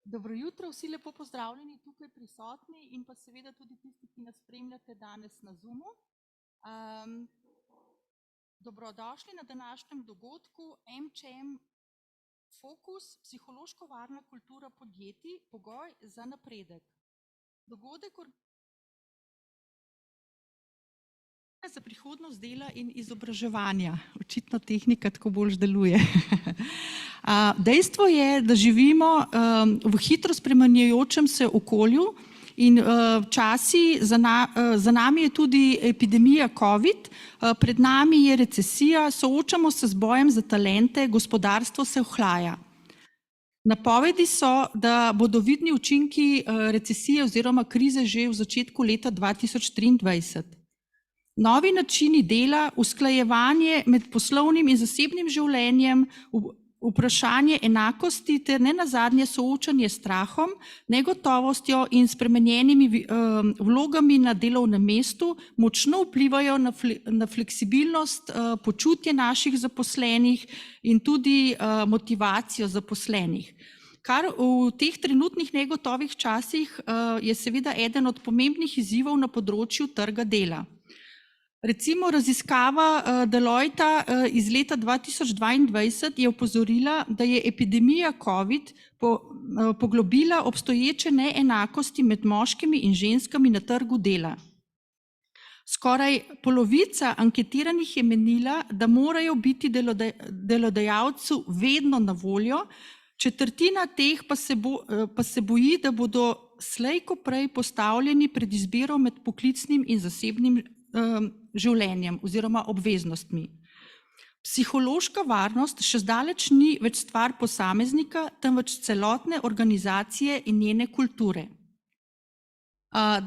Dobro jutro, vsi lepo pozdravljeni tukaj prisotni in pa seveda tudi tisti, ki nas spremljate danes na Zoomu. Dobrodošli na današnjem dogodku MČM Fokus, psihološko varna kultura podjetij, pogoj za napredek. Dogodek za prihodnost dela in izobraževanja. Očitno tehnika tako bolj deluje. Dejstvo je, da živimo v hitro spreminjajočem se okolju in časi, za nami je tudi epidemija COVID, pred nami je recesija, soočamo se z bojem za talente, gospodarstvo se ohlaja. Napovedi so, da bodo vidni učinki recesije oziroma krize že v začetku leta 2023. Novi načini dela, usklajevanje med poslovnim in zasebnim življenjem, vprašanje enakosti ter nenazadnje soočanje s strahom, negotovostjo in spremenjenimi vlogami na delovnem mestu močno vplivajo na fleksibilnost, počutje naših zaposlenih in tudi motivacijo zaposlenih. Kar v teh trenutnih negotovih časih je seveda eden od pomembnih izzivov na področju trga dela. Recimo raziskava Deloitta iz leta 2022 je opozorila, da je epidemija COVID poglobila obstoječe neenakosti med moškimi in ženskami na trgu dela. Skoraj polovica anketiranih je menila, da morajo biti delodajalcu vedno na voljo, četrtina teh pa se boji, da bodo slej ko prej postavljeni pred izbiro med poklicnim in zasebnim življenjem oziroma obveznostmi. Psihološka varnost še zdaleč ni več stvar posameznika, temveč celotne organizacije in njene kulture.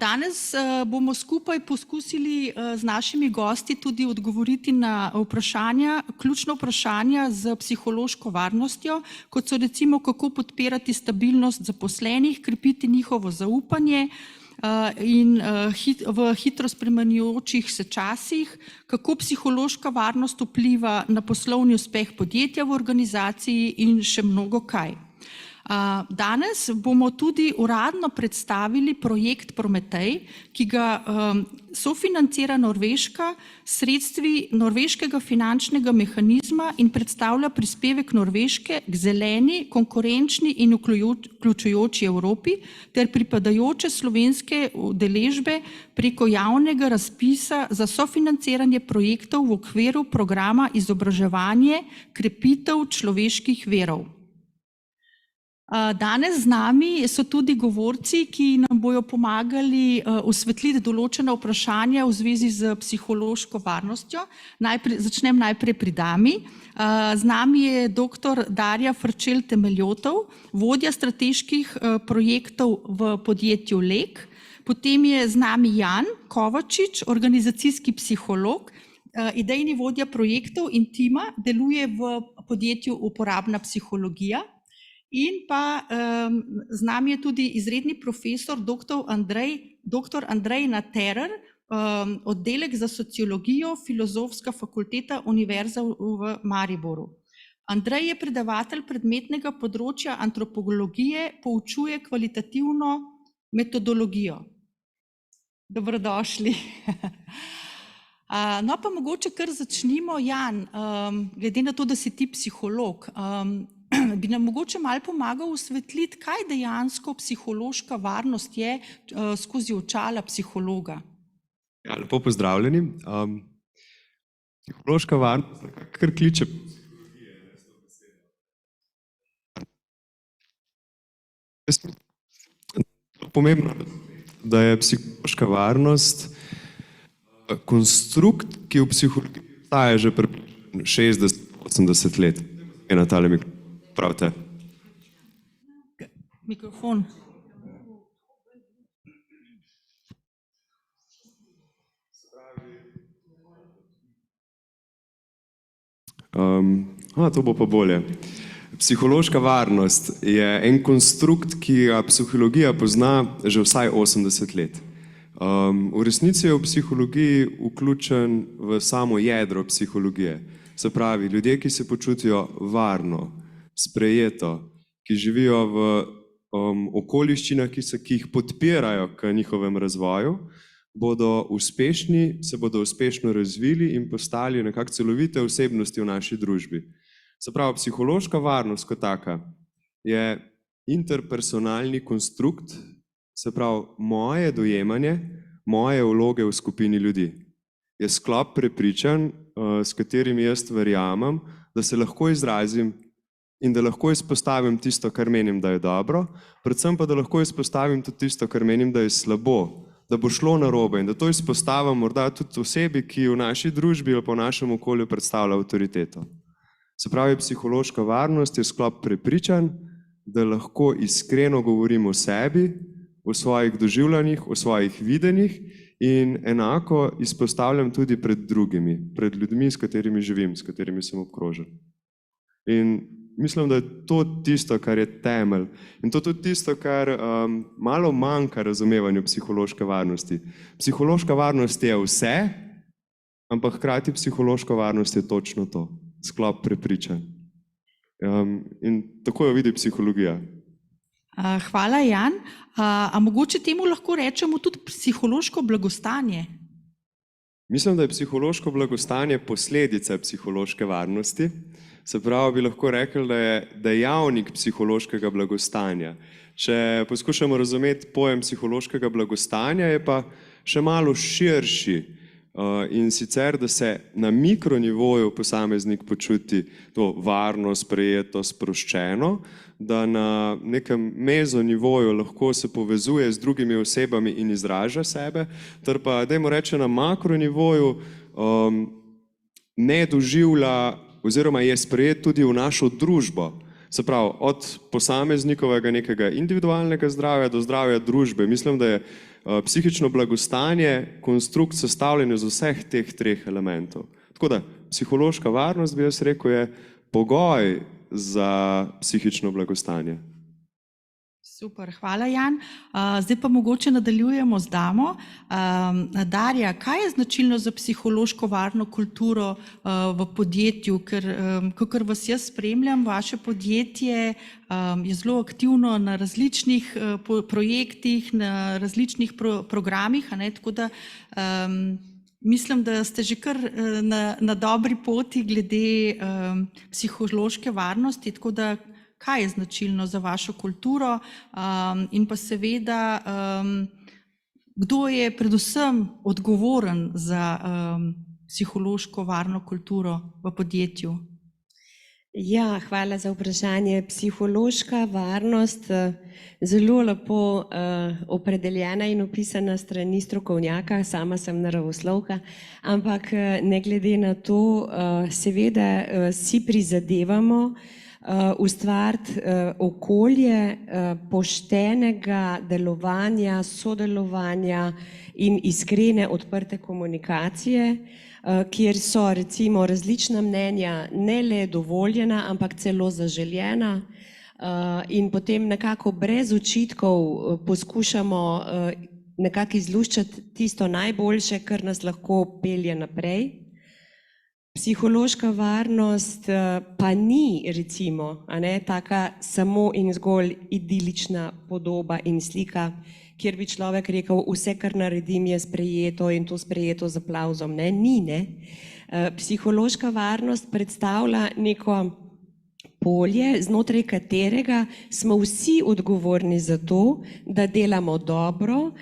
Danes bomo skupaj poskusili z našimi gosti tudi odgovoriti na vprašanja, ključna vprašanja z psihološko varnostjo, kot so recimo kako podpirati stabilnost zaposlenih, krepiti njihovo zaupanje, in v hitro spreminjajočih se časih, kako psihološka varnost vpliva na poslovni uspeh podjetja v organizaciji in še mnogo kaj. Danes bomo tudi uradno predstavili projekt Prometej, ki ga sofinancira Norveška s sredstvi norveškega finančnega mehanizma in predstavlja prispevek Norveške k zeleni, konkurenčni in vključujoči Evropi ter pripadajoče slovenske udeležbe preko javnega razpisa za sofinanciranje projektov v okviru programa Izobraževanje, krepitev človeških virov. Danes z nami so tudi govorci, ki nam bodo pomagali osvetliti določena vprašanja v zvezi z psihološko varnostjo. Začnem najprej pri dami. Z nami je dr. Darja Frčel-Temeljotov, vodja strateških projektov v podjetju LEK. Potem je z nami Jan Kovačič, organizacijski psiholog, idejni vodja projektov in tima, deluje v podjetju Uporabna psihologija. In pa z nami je tudi izredni profesor dr. Andrej Naterer, oddelek za sociologijo, Filozofska fakulteta Univerze v Mariboru. Andrej je predavatelj predmetnega področja antropologije, poučuje kvalitativno metodologijo. Dobrodošli. No pa mogoče kar začnimo, Jan, glede na to, da si ti psiholog, bi nam mogoče malo pomagal osvetliti, kaj dejansko psihološka varnost je skozi očala psihologa. Ja, lepo pozdravljeni. Psihološka varnost, kar kliče pomembno, da je psihološka varnost konstrukt, ki v psihologiji obstaja že približno 60-80 let. Na tale mikrofon. Pravite. Mikrofon. To bo pa bolje. Psihološka varnost je en konstrukt, ki ga psihologija pozna že vsaj 80 let. V resnici je v psihologiji vključen v samo jedro psihologije. Se pravi, ljudje, ki se počutijo varno, sprejeto, ki živijo v okoliščinah, ki jih podpirajo k njihovem razvoju, bodo uspešni, se bodo uspešno razvili in postali nekako celovite osebnosti v naši družbi. Se pravi, psihološka varnost kot taka je interpersonalni konstrukt, se pravi, moje dojemanje, moje vloge v skupini ljudi. Je sklop prepričanj, s katerimi jaz verjamem, da se lahko izrazim in da lahko izpostavim tisto, kar menim, da je dobro, predvsem pa, da lahko izpostavim tudi tisto, kar menim, da je slabo, da bo šlo narobe in da to izpostavim morda tudi osebi, ki v naši družbi ali pa v našem okolju predstavlja avtoriteto. Se pravi, psihološka varnost je sklop prepričanj, da lahko iskreno govorim o sebi, o svojih doživljanjih, o svojih videnjih in enako izpostavljam tudi pred drugimi, pred ljudmi, s katerimi živim, s katerimi sem obkrožen. In mislim, da je to tisto, kar je temelj. In to tudi tisto, kar malo manjka razumevanju psihološke varnosti. Psihološka varnost je vse, ampak hkrati psihološka varnost je točno to, sklop prepričanj. In tako jo vidi psihologija. Hvala, Jan. A mogoče temu lahko rečemo tudi psihološko blagostanje? Mislim, da je psihološko blagostanje posledica psihološke varnosti. Se pravi, bi lahko rekli, da je dejavnik psihološkega blagostanja. Če poskušamo razumeti pojem psihološkega blagostanja, je pa še malo širši. In sicer, da se na mikronivoju posameznik počuti to varno, sprejeto, sproščeno, da na nekem mezonivoju lahko se povezuje z drugimi osebami in izraža sebe, ter pa, dajmo reči, na makronivoju ne doživlja oziroma je sprejet tudi v našo družbo. Se pravi, od posameznikovega nekega individualnega zdravja do zdravja družbe. Mislim, da je psihično blagostanje konstrukt sestavljen iz vseh teh treh elementov. Tako da, psihološka varnost, bi jaz rekel, je pogoj za psihično blagostanje. Super, hvala, Jan. Zdaj pa mogoče nadaljujemo z damo. Darja, kaj je značilno za psihološko varno kulturo v podjetju? Ker, kakor vas jaz spremljam, vaše podjetje je zelo aktivno na različnih projektih, na različnih programih, tako da mislim, da ste že kar na dobri poti glede psihološke varnosti, tako da kaj je značilno za vašo kulturo in pa seveda, kdo je predvsem odgovoren za psihološko varno kulturo v podjetju? Ja, hvala za vprašanje. Psihološka varnost, zelo lepo opredeljena in opisana strani strokovnjaka, sama sem naravoslovka, ampak ne glede na to, seveda si prizadevamo ustvariti okolje poštenega delovanja, sodelovanja in iskrene odprte komunikacije, kjer so recimo različna mnenja ne le dovoljena, ampak celo zaželjena, in potem nekako brez očitkov poskušamo nekako izluščiti tisto najboljše, kar nas lahko pelje naprej. Psihološka varnost pa ni recimo taka samo in zgolj idilična podoba in slika, kjer bi človek rekel, vse, kar naredim, je sprejeto in to sprejeto z aplavzom. Ni. Psihološka varnost predstavlja neko polje, znotraj katerega smo vsi odgovorni za to, da delamo dobro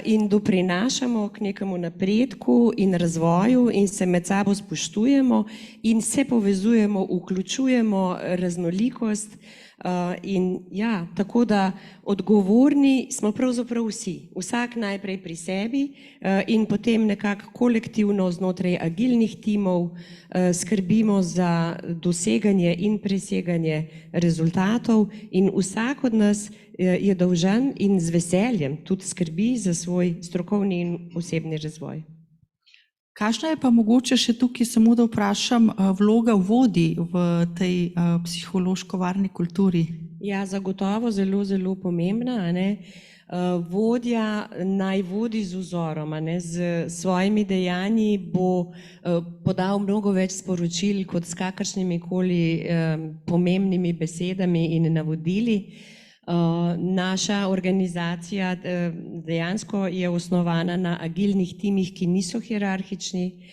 in doprinašamo k nekemu napredku in razvoju in se med sabo spoštujemo in se povezujemo, vključujemo raznolikost. In ja, tako da odgovorni smo pravzaprav vsi, vsak najprej pri sebi in potem nekako kolektivno znotraj agilnih timov skrbimo za doseganje in preseganje rezultatov in vsak od nas je dolžan in z veseljem tudi skrbi za svoj strokovni in osebni razvoj. Kakšna je pa mogoče še tukaj, samo da vprašam, vloga vodij v tej psihološko varni kulturi? Ja, zagotovo zelo pomembna. Vodja naj vodi z vzorom, z svojimi dejanji bo podal mnogo več sporočil kot s kakršnimi koli pomembnimi besedami in navodili. Naša organizacija dejansko je osnovana na agilnih timih, ki niso hierarhični,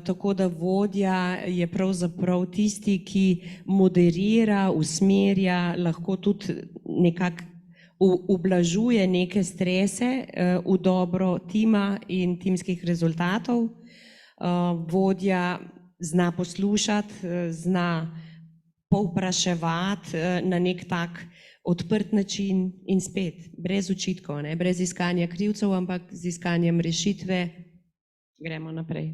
tako da vodja je pravzaprav tisti, ki moderira, usmerja, lahko tudi nekako ublažuje neke strese v dobro tima in timskih rezultatov. Vodja zna poslušati, zna povpraševati na nek tak odprt način in spet, brez očitkov, ne? Brez iskanja krivcev, ampak z iskanjem rešitve gremo naprej.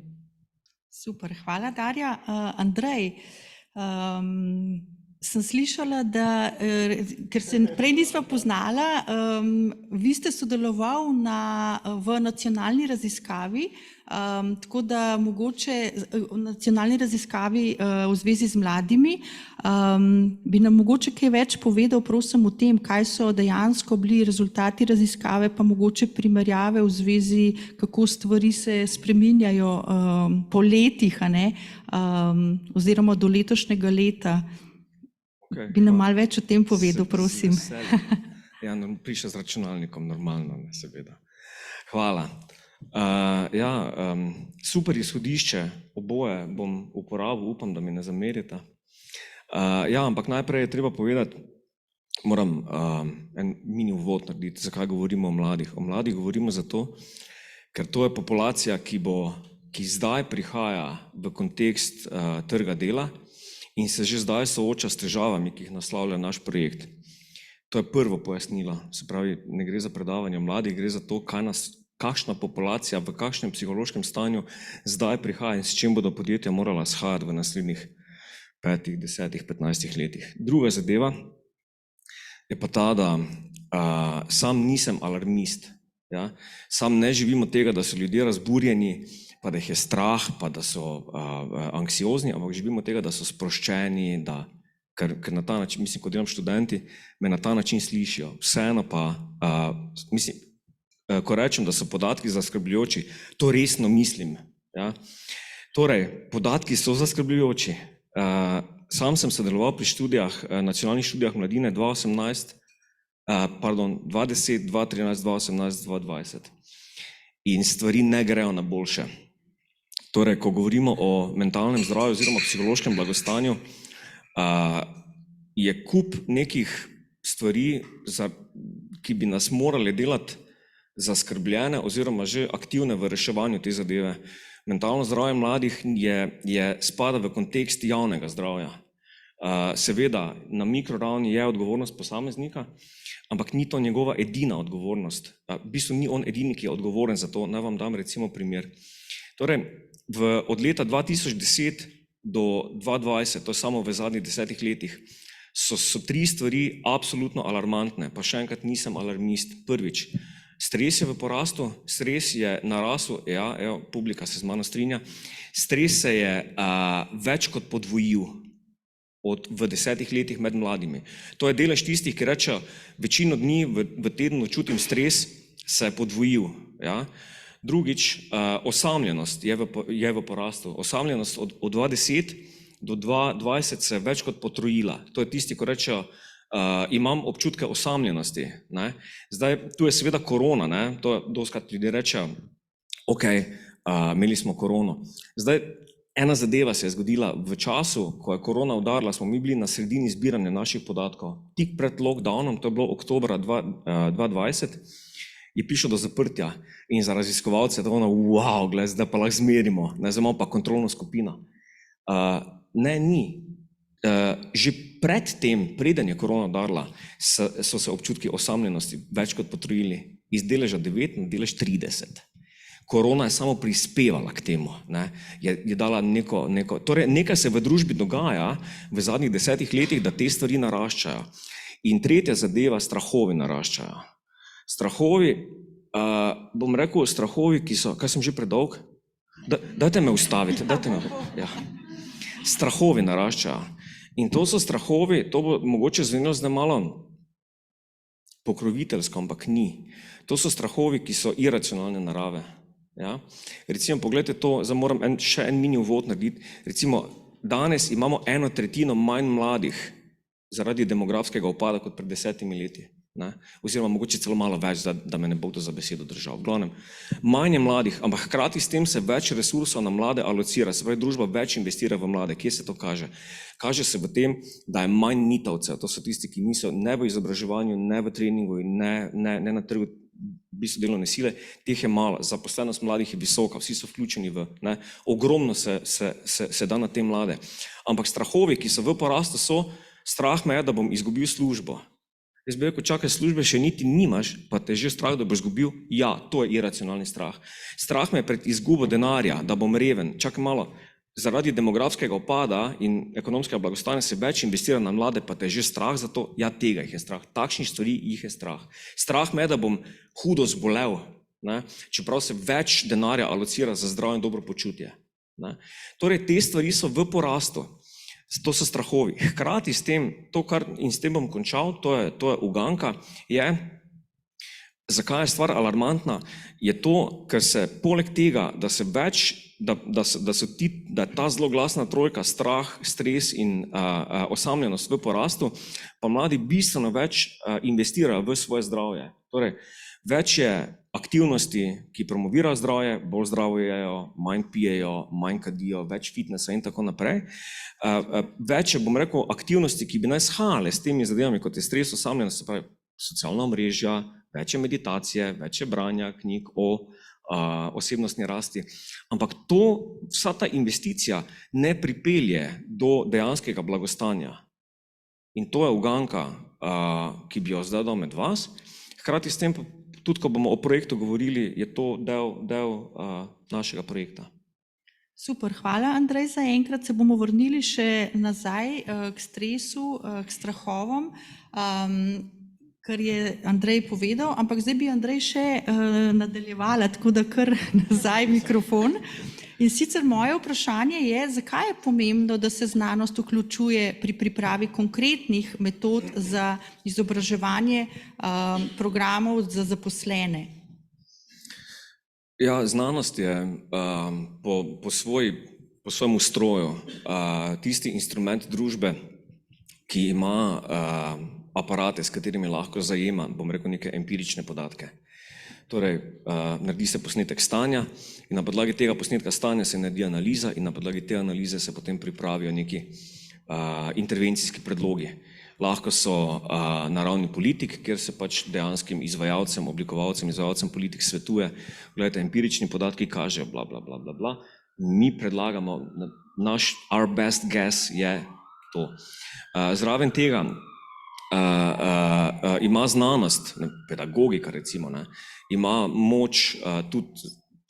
Super, hvala Darja. Andrej, sem slišala, da, ker se prej nisva poznala, vi ste sodeloval v nacionalni raziskavi, tako da mogoče v nacionalni raziskavi v zvezi z mladimi, bi nam mogoče kaj več povedal, prosim, o tem, kaj so dejansko bili rezultati raziskave, pa mogoče primerjave v zvezi, kako stvari se spreminjajo po letih, a ne, oziroma do letošnjega leta. Okay, bi nam malo več o tem povedal, prosim. Ja, piše z računalnikom, normalno, ne, seveda. Hvala. Super izhodišče, oboje bom uporabil, upam, da mi ne zamerite. Ampak najprej je treba povedati, moram en mini uvod narediti, zakaj govorimo o mladih. O mladih govorimo zato, ker to je populacija, ki zdaj prihaja v kontekst trga dela in se že zdaj sooča s težavami, ki jih naslavlja naš projekt. To je prvo pojasnilo, se pravi, ne gre za predavanje mladih, gre za to, kakšna populacija, v kakšnem psihološkem stanju zdaj prihaja in s čim bodo podjetja morala shajati v naslednjih 5, 10, 15 letih. Druga zadeva je pa ta, da sam nisem alarmist. Ja? Sam ne živim od tega, da so ljudje razburjeni, pa da jih je strah, pa da so anksiozni, ampak živimo od tega, da so sproščeni, ker na ta način, mislim, ko delam študenti, me na ta način slišijo. Vseeno pa, ko rečem, da so podatki zaskrbljujoči, to resno mislim. Ja? Torej, podatki so zaskrbljujoči. Sam sem sodeloval pri študijah, nacionalnih študijah mladine 2010, 2013, 2018, 2020. In stvari ne grejo na boljše. Torej, ko govorimo o mentalnem zdravju oziroma psihološkem blagostanju, je kup nekih stvari, ki bi nas morali delati zaskrbljene oziroma že aktivne v reševanju te zadeve. Mentalno zdravje mladih spada v kontekst javnega zdravja. Seveda, na mikroravni je odgovornost posameznika, ampak ni to njegova edina odgovornost. V bistvu ni on edini, ki je odgovoren za to. Naj vam dam recimo primer. Torej, od leta 2010 do 2020, to je samo v zadnjih 10 letih, so 3 stvari absolutno alarmantne, pa še enkrat nisem alarmist. Prvič, stres je v porastu, stres je narasel, publika se z mano strinja, stres se je več kot podvojil v 10 letih med mladimi. To je delež tistih, ki rečejo, večino dni v tednu čutim stres, se je podvojil. Ja? Drugič, osamljenost je v porastu. Osamljenost od 2010 do 2020 se je več kot potrojila. To je tisti, ko rečejo, imam občutke osamljenosti. Ne? Zdaj, tu je seveda korona, ne? To dostikrat ljudje rečejo, imeli smo korono. Zdaj, ena zadeva se je zgodila v času, ko je korona udarila, smo mi bili na sredini zbiranja naših podatkov. Tik pred lockdownom, to je bilo oktobra 2020, je prišlo do zaprtja in za raziskovalce je to wow, gled, zdaj pa lahko zmerimo, zdaj imamo pa kontrolno skupino. Ne, ni. Že pred tem, preden je korona udarila, so se občutki osamljenosti več kot potrojili. Iz deleža 9 na delež 30. Korona je samo prispevala k temu, ne? Je dala neko, torej nekaj se v družbi dogaja v zadnjih 10 letih, da te stvari naraščajo. In tretja zadeva, strahovi naraščajo. Strahovi, bom rekel, strahovi, ki so, kaj sem že predolg? Dajte me ustaviti, dajte me, ja. Strahovi naraščajo. In to so strahovi, to bo mogoče zvenelo zdaj malo pokroviteljsko, ampak ni. To so strahovi, ki so iracionalne narave. Ja? Recimo, pogledajte to, zdaj moram še en mini uvod narediti. Recimo, danes imamo 1/3 manj mladih zaradi demografskega upada kot pred 10 leti. Ne? Oziroma mogoče celo malo več, da me ne bo to za besedo držal. V glavnem, manj je mladih, ampak hkrati s tem se več resursov na mlade alocira, se pravi, družba več investira v mlade. Kje se to kaže? Kaže se v tem, da je manj nitovcev, to so tisti, ki niso ne v izobraževanju, ne v treningu in ne na trgu v bistvu delovne sile, teh je malo, zaposlenost mladih je visoka, vsi so vključeni ne, ogromno se da na te mlade. Ampak strahovi, ki so v porastu, so, strah me je, da bom izgubil službo. Jaz bi rekel, čakaj, službe še niti nimaš, pa te že strah, da boš izgubil. Ja, to je iracionalni strah. Strah me je pred izgubo denarja, da bom reven. Čakaj malo, zaradi demografskega upada in ekonomskega blagostanja se več investira na mlade, pa te je že strah za to. Ja, tega jih je strah. Takšnih stvari jih je strah. Strah me je, da bom hudo zbolel, ne? Čeprav se več denarja alocira za zdravo in dobro počutje. Ne? Torej, te stvari so v porastu. To so strahovi. Hkrati s tem, in s tem bom končal, to je uganka, zakaj je stvar alarmantna, je to, ker se poleg tega, da je ta zelo glasna trojka, strah, stres in osamljenost v porastu, pa mladi bistveno več investirajo v svoje zdravje. Torej, več je aktivnosti, ki promovirajo zdravje, bolj zdravo jejo, manj pijejo, manj kadijo, več fitnesa in tako naprej. Več je, bom rekel, aktivnosti, ki bi naj shajale s temi zadevami, kot je stres, osamljenost, se pravi socialna omrežja, več je meditacije, več je branja knjig o osebnostni rasti. Ampak vsa ta investicija ne pripelje do dejanskega blagostanja. In to je uganka, ki bi jo zdaj dal med vas. Hkrati s tem, tudi ko bomo o projektu govorili, je to del našega projekta. Super, hvala Andrej za enkrat. Se bomo vrnili še nazaj k stresu, k strahovom, kar je Andrej povedal, ampak zdaj bi Andrej še nadaljevala, tako da kar nazaj mikrofon. In sicer moje vprašanje je, zakaj je pomembno, da se znanost vključuje pri pripravi konkretnih metod za izobraževanje programov za zaposlene? Ja, znanost je po svojem ustroju tisti instrument družbe, ki ima aparate, s katerimi lahko zajema, bom rekel, neke empirične podatke. Torej, naredi se posnetek stanja in na podlagi tega posnetka stanja se naredi analiza in na podlagi te analize se potem pripravijo neki intervencijski predlogi. Lahko so na ravni politik, kjer se pač dejanskim izvajalcem, oblikovalcem, izvajalcem politik svetuje, gledajte, empirični podatki kažejo bla, bla, bla, bla, bla. Mi predlagamo, our best guess je to. Zraven tega ima znanost, pedagogika recimo, ima moč tudi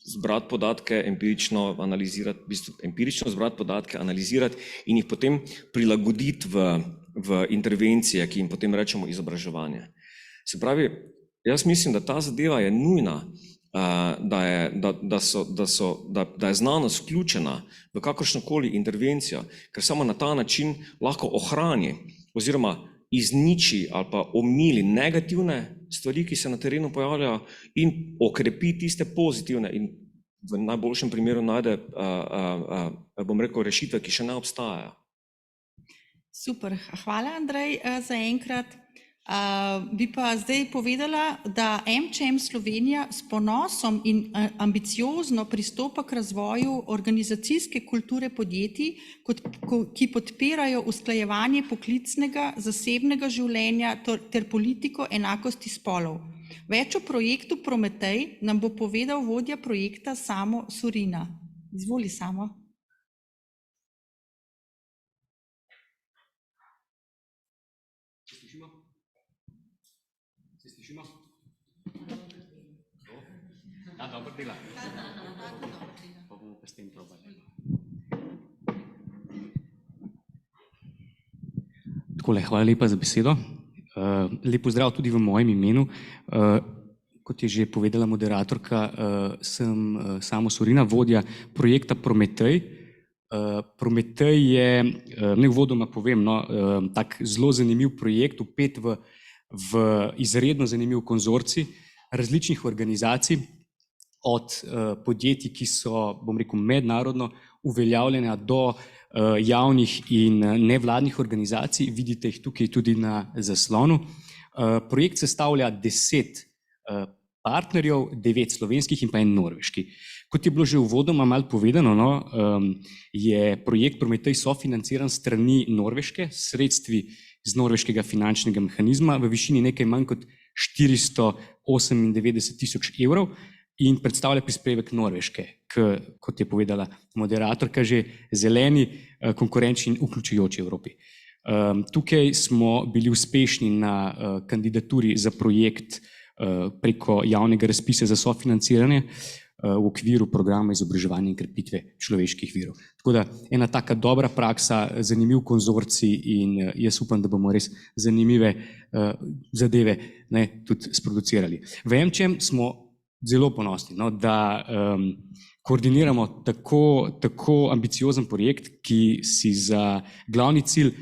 zbrati podatke, empirično analizirati, v bistvu empirično zbrati podatke, analizirati in jih potem prilagoditi v intervencije, ki jim potem rečemo izobraževanje. Se pravi, jaz mislim, da ta zadeva je nujna, da je znanost vključena v kakršnokoli intervencijo, ker samo na ta način lahko ohrani oziroma izniči ali pa omili negativne stvari, ki se na terenu pojavljajo in okrepi tiste pozitivne in v najboljšem primeru najde, bom rekel, rešitve, ki še ne obstajajo. Super, hvala Andrej za enkrat. Bi pa zdaj povedala, da MČM Slovenija s ponosom in ambiciozno pristopa k razvoju organizacijske kulture podjetij, ki podpirajo usklajevanje poklicnega, zasebnega življenja ter politiko enakosti spolov. Več o projektu Prometej nam bo povedal vodja projekta Samo Surina. Izvoli, Samo. Ja, dobro dela. Pa bomo pa s tem probali. Takole, hvala lepa za besedo. Lep pozdrav tudi v mojem imenu. Kot je že povedala moderatorka, sem Samo Surina, vodja projekta Prometej. Prometej je, ne uvodoma povem, tak zelo zanimiv projekt, vpet v izredno zanimiv konzorcij različnih organizacij, od podjetij, ki so, bom rekel, mednarodno uveljavljanja do javnih in nevladnih organizacij. Vidite jih tukaj tudi na zaslonu. Projekt sestavlja 10 partnerjev, 9 slovenskih in pa 1 norveški. Kot je bilo že uvodoma malo povedano, je projekt Prometej sofinanciran strani Norveške, sredstvi iz norveškega finančnega mehanizma v višini nekaj manj kot 498.000 evrov in predstavlja prispevek Norveške, kot je povedala moderatorka, že zeleni, konkurenčni in vključujoči Evropi. Tukaj smo bili uspešni na kandidaturi za projekt preko javnega razpisa za sofinanciranje v okviru programa izobraževanja in krepitve človeških virov. Tako da ena taka dobra praksa, zanimiv konzorcij in jaz upam, da bomo res zanimive zadeve tudi sproducirali. V MČM smo zelo ponosni, da koordiniramo tako ambiciozen projekt, ki si za glavni cilj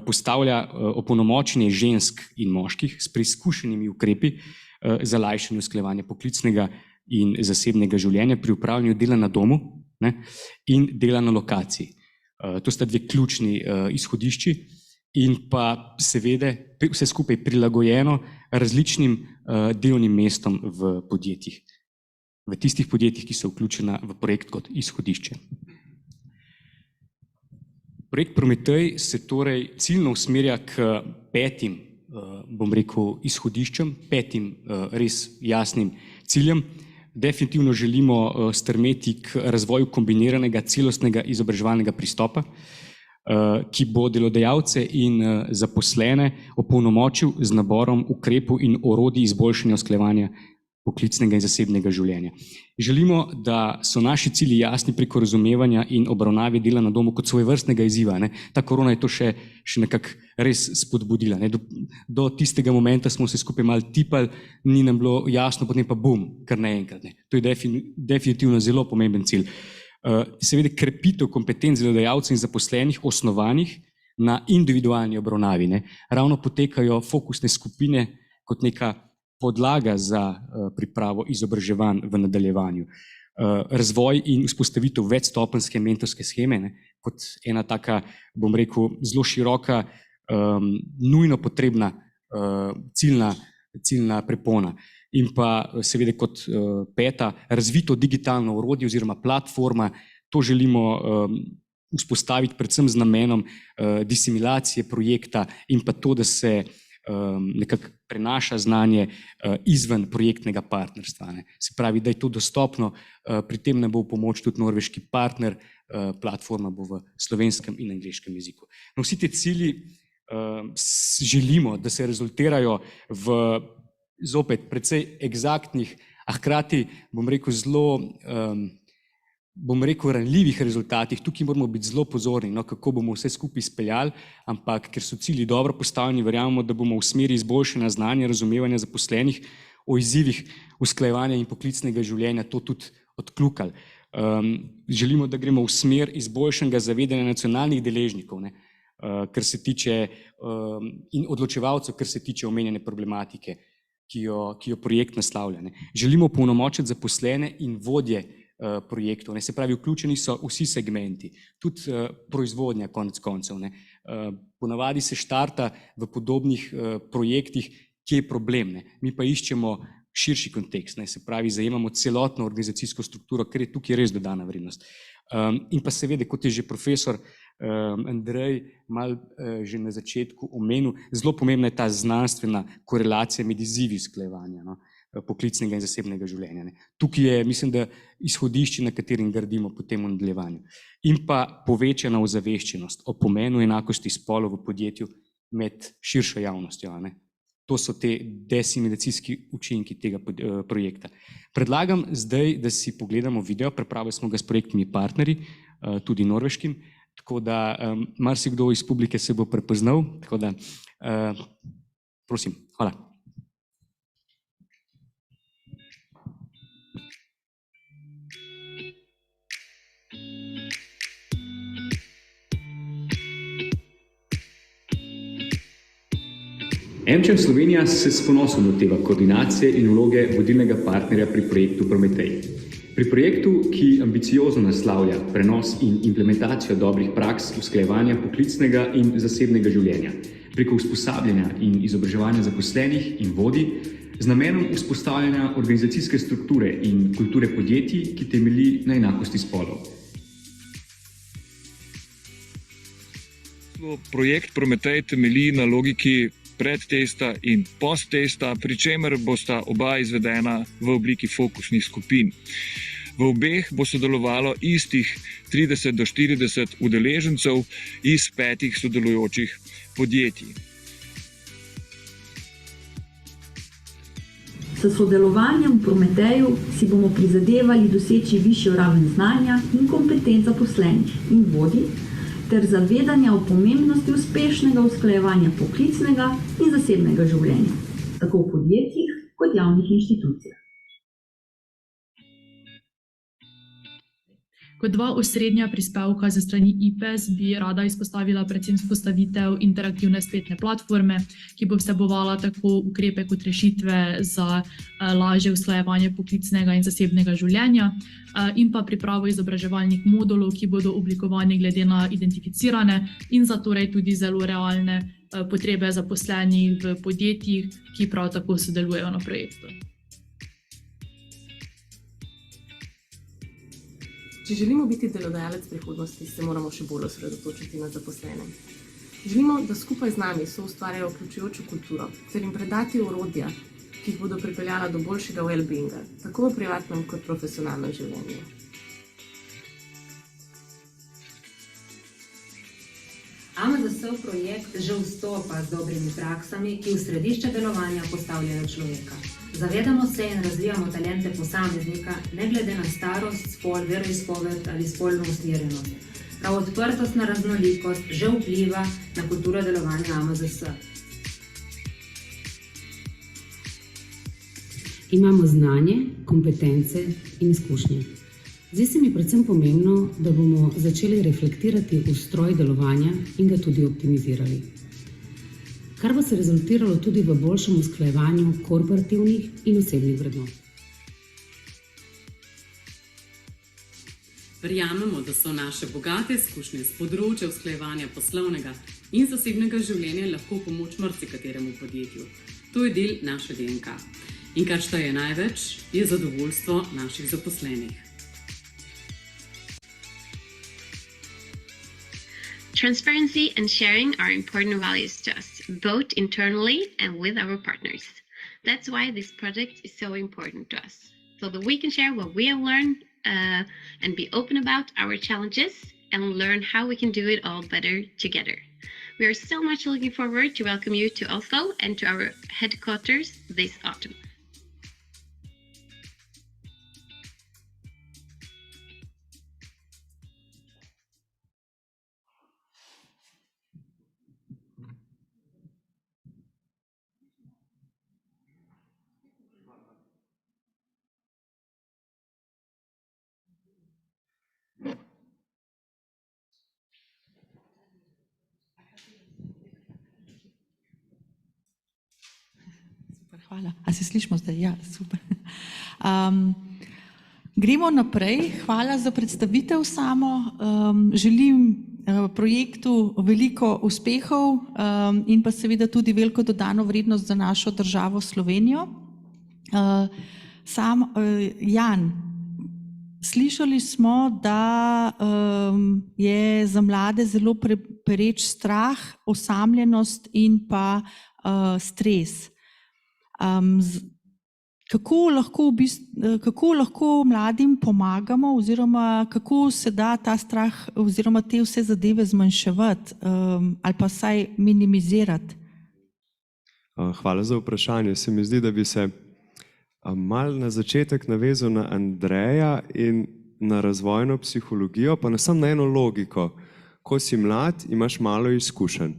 postavlja opolnomočenje žensk in moških s preizkušenimi ukrepi za lajšanje usklajevanja poklicnega in zasebnega življenja pri upravljanju dela na domu in dela na lokaciji. To sta 2 ključni izhodišči in pa seveda vse skupaj prilagojeno različnim delovnim mestom v podjetjih, v tistih podjetjih, ki so vključena v projekt kot izhodišče. Projekt Prometej se torej ciljno usmerja k 5, bom rekel, izhodiščem, 5 res jasnim ciljem. Definitivno želimo strmeti k razvoju kombiniranega celostnega izobraževalnega pristopa, ki bo delodajalce in zaposlene opolnomočil z naborom ukrepov in orodij izboljšanja usklajevanja poklicnega in zasebnega življenja. Želimo, da so naši cilji jasni preko razumevanja in obravnave dela na domu kot svojevrstnega izziva. Ta korona je to še nekako res spodbudila. Do tistega momenta smo se skupaj malo tipali, ni nam bilo jasno, potem pa bum, kar naenkrat. To je definitivno zelo pomemben cilj. Seveda krepitev kompetenc delodajalcev in zaposlenih osnovanih na individualni obravnavi. Ravno potekajo fokusne skupine kot neka podlaga za pripravo izobraževanj v nadaljevanju. Razvoj in vzpostavitev večstopenjske mentorske sheme kot ena taka, bom rekel, zelo široka, nujno potrebna ciljna prepona. In pa seveda kot 5, razvito digitalno orodje oziroma platforma. To želimo vzpostaviti predvsem z namenom disimilacije projekta in pa to, da se nekako prenaša znanje izven projektnega partnerstva. Se pravi, da je to dostopno, pri tem nam bo v pomoč tudi norveški partner, platforma bo v slovenskem in angleškem jeziku. Vsi te cilji želimo, da se rezultirajo v zopet precej eksaktnih, a hkrati, bom rekel, zelo ranljivih rezultatih. Tukaj moramo biti zelo pozorni, kako bomo vse skupaj izpeljali, ampak ker so cilji dobro postavljeni, verjamemo, da bomo v smeri izboljšanja znanja, razumevanja zaposlenih o izzivih usklajevanja in poklicnega življenja to tudi odkljukali. Želimo, da gremo v smer izboljšanega zavedanja nacionalnih deležnikov, kar se tiče in odločevalcev, kar se tiče omenjene problematike, ki jo projekt naslavlja. Želimo opolnomočiti zaposlene in vodje projektov, se pravi, vključeni so vsi segmenti, tudi proizvodnja konec koncev. Ponavadi se štarta v podobnih projektih, kje je problem, mi pa iščemo širši kontekst, se pravi, zajemamo celotno organizacijsko strukturo, ker je tukaj res dodana vrednost. In pa seveda, kot je že profesor Andrej malo že na začetku omenil, zelo pomembna je ta znanstvena korelacija med izzivi usklajevanja poklicnega in zasebnega življenja. Tukaj je, mislim, da izhodišče, na katerim gradimo potem v nadaljevanju. In pa povečana ozaveščenost o pomenu enakosti spolov v podjetju med širšo javnostjo. To so te desimilacijski učinki tega projekta. Predlagam zdaj, da si pogledamo video, pripravili smo ga s projektnimi partnerji, tudi norveškim, tako da marsikdo iz publike se bo prepoznal, tako da prosim, hvala. MČM Slovenija se s ponosom loteva koordinacije in vloge vodilnega partnerja pri projektu Prometej. Pri projektu, ki ambiciozno naslavlja prenos in implementacijo dobrih praks usklajevanja poklicnega in zasebnega življenja, preko usposabljanja in izobraževanja zaposlenih in vodij, z namenom vzpostavljanja organizacijske strukture in kulture podjetij, ki temelji na enakosti spolov. Projekt Prometej temelji na logiki predtesta in posttesta, pri čemer bosta oba izvedena v obliki fokusnih skupin. V obeh bo sodelovalo istih 30 do 40 udeležencev iz 5 sodelujočih podjetij. S sodelovanjem v Prometeju si bomo prizadevali doseči višjo raven znanja in kompetenc zaposlenih in vodij ter zavedanja o pomembnosti uspešnega usklajevanja poklicnega in zasebnega življenja, tako v podjetjih kot javnih inštitucijah. Kot dva osrednja prispevka ze strani IPES bi rada izpostavila predvsem vzpostavitev interaktivne spletne platforme, ki bo vsebovala tako ukrepe kot rešitve za lažje usklajevanje poklicnega in zasebnega življenja in pa pripravo izobraževalnih modulov, ki bodo oblikovani glede na identificirane in zatorej tudi zelo realne potrebe zaposlenih v podjetjih, ki prav tako sodelujejo na projektu. Če želimo biti delodajalec prihodnosti, se moramo še bolj osredotočiti na zaposlene. Želimo, da skupaj z nami soustvarjajo vključujočo kulturo ter jim predati orodja, ki jih bodo pripeljala do boljšega well-beinga, tako v privatnem kot profesionalnem življenju. AMZS projekt že vstopa z dobrimi praksami, ki v središče delovanja postavljajo človeka. Zavedamo se in razvijamo talente posameznika, ne glede na starost, spol, veroizpoved ali spolno usmerjenost. Prav odprtost na raznolikost že vpliva na kulturo delovanja AMZS. Imamo znanje, kompetence in izkušnje. Zdi se mi predvsem pomembno, da bomo začeli reflektirati ustroj delovanja in ga tudi optimizirali. Kar bo se rezultiralo tudi v boljšem usklajevanju korporativnih in osebnih vrednot. Verjamemo, da so naše bogate izkušnje z področja usklajevanja poslovnega in zasebnega življenja lahko pomoč marsikateremu podjetju. To je del naše DNK. In kar šteje največ, je zadovoljstvo naših zaposlenih. Transparency and sharing are important values to us, both internally and with our partners. That's why this project is so important to us, so that we can share what we have learned and be open about our challenges and learn how we can do it all better together. We are so much looking forward to welcome you to Oslo and to our headquarters this autumn. Hvala. A se slišimo zdaj? Ja, super. Gremo naprej. Hvala za predstavitev samo. Želim projektu veliko uspehov in pa seveda tudi veliko dodano vrednost za našo državo Slovenijo. Jan, slišali smo, da je za mlade zelo pereč strah, osamljenost in pa stres. Kako lahko mladim pomagamo oziroma kako se da ta strah oziroma te vse zadeve zmanjševati ali pa vsaj minimizirati? Hvala za vprašanje. Se mi zdi, da bi se malo na začetek navezal na Andreja in na razvojno psihologijo, pa samo na eno logiko. Ko si mlad, imaš malo izkušenj.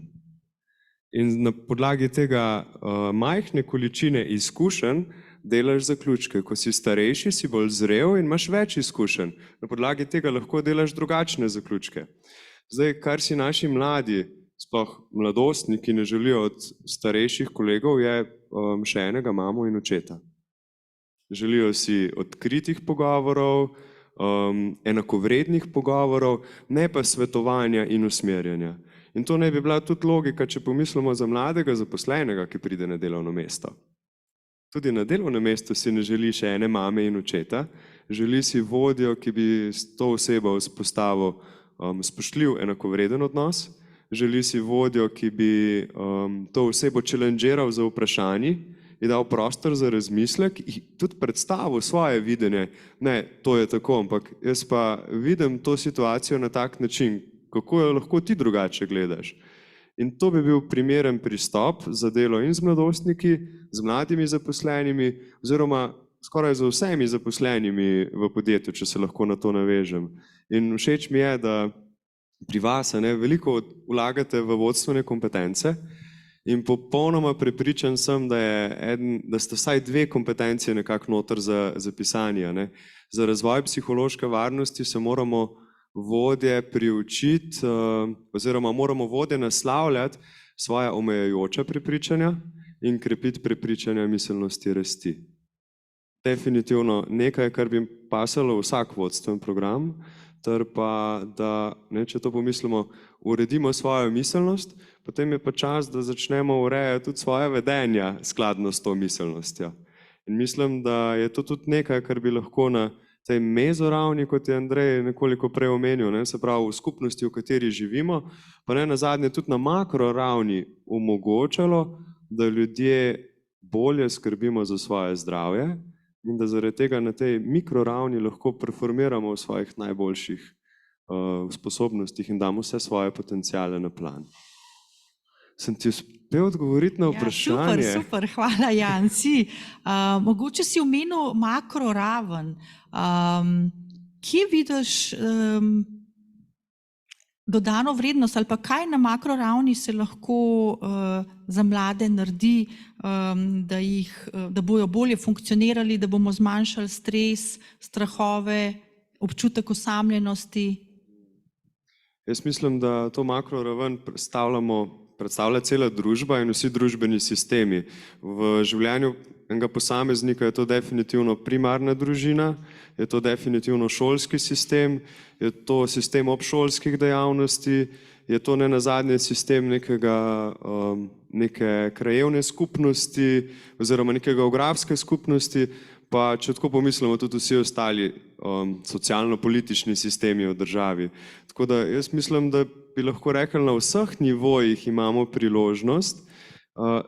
In na podlagi tega majhne količine izkušenj delaš zaključke. Ko si starejši, si bolj zrel in imaš več izkušenj. Na podlagi tega lahko delaš drugačne zaključke. Zdaj, kar si naši mladi, sploh mladostniki, ne želijo od starejših kolegov, je še enega mamo in očeta. Želijo si odkritih pogovorov, enakovrednih pogovorov, ne pa svetovanja in usmerjanja. In to ne bi bila tudi logika, če pomislimo za mladega zaposlenega, ki pride na delovno mesto. Tudi na delovnem mestu si ne želi še ene mame in očeta, želi si vodjo, ki bi s to osebo vzpostavil spoštljiv, enakovreden odnos, želi si vodjo, ki bi to osebo challengeral za vprašanji in dal prostor za razmislek in tudi predstavil svoje videnje. Ne, to je tako, ampak jaz pa vidim to situacijo na tak način, kako jo lahko ti drugače gledaš. In to bi bil primeren pristop za delo in z mladostniki, z mladimi zaposlenimi, oziroma skoraj z vsemi zaposlenimi v podjetju, če se lahko na to navežem. In všeč mi je, da pri vas veliko vlagate v vodstvene kompetence in popolnoma prepričan sem, da ste vsaj 2 kompetencije nekako noter zapisani. Za razvoj psihološke varnosti se moramo vodje priučiti, oziroma moramo vodje naslavljati svoja omejujoča prepričanja in krepiti prepričanja miselnosti rasti. Definitivno nekaj, kar bi pasalo vsak vodstven program, ter pa, da, če to pomislimo, uredimo svojo miselnost, potem je pa čas, da začnemo urejati tudi svoje vedenja skladno s to miselnostjo. In mislim, da je to tudi nekaj, kar bi lahko na tej mezoravni, kot je Andrej nekoliko prej omenil, se pravi v skupnosti, v kateri živimo, pa ne nazadnje tudi na makroravni omogočalo, da ljudje bolje skrbimo za svoje zdravje in da zaradi tega na tej mikroravni lahko performiramo v svojih najboljših sposobnostih in damo vse svoje potencijale na plan. Sem ti uspel odgovoriti na vprašanje? Ja, super, hvala Jan. Mogoče si omenil makroraven. Kje vidiš dodano vrednost ali pa kaj na makroravni se lahko za mlade naredi, da bojo bolje funkcionirali, da bomo zmanjšali stres, strahove, občutek osamljenosti? Jaz mislim, da to makroraven predstavlja cela družba in vsi družbeni sistemi. V življenju enega posameznika je to definitivno primarna družina, je to definitivno šolski sistem, je to sistem obšolskih dejavnosti, je to ne nazadnje sistem neke krajevne skupnosti oziroma neke geografske skupnosti, pa če tako pomislimo tudi vsi ostali socialno-politični sistemi v državi. Tako da jaz mislim, da bi lahko rekli, na vseh nivojih imamo priložnost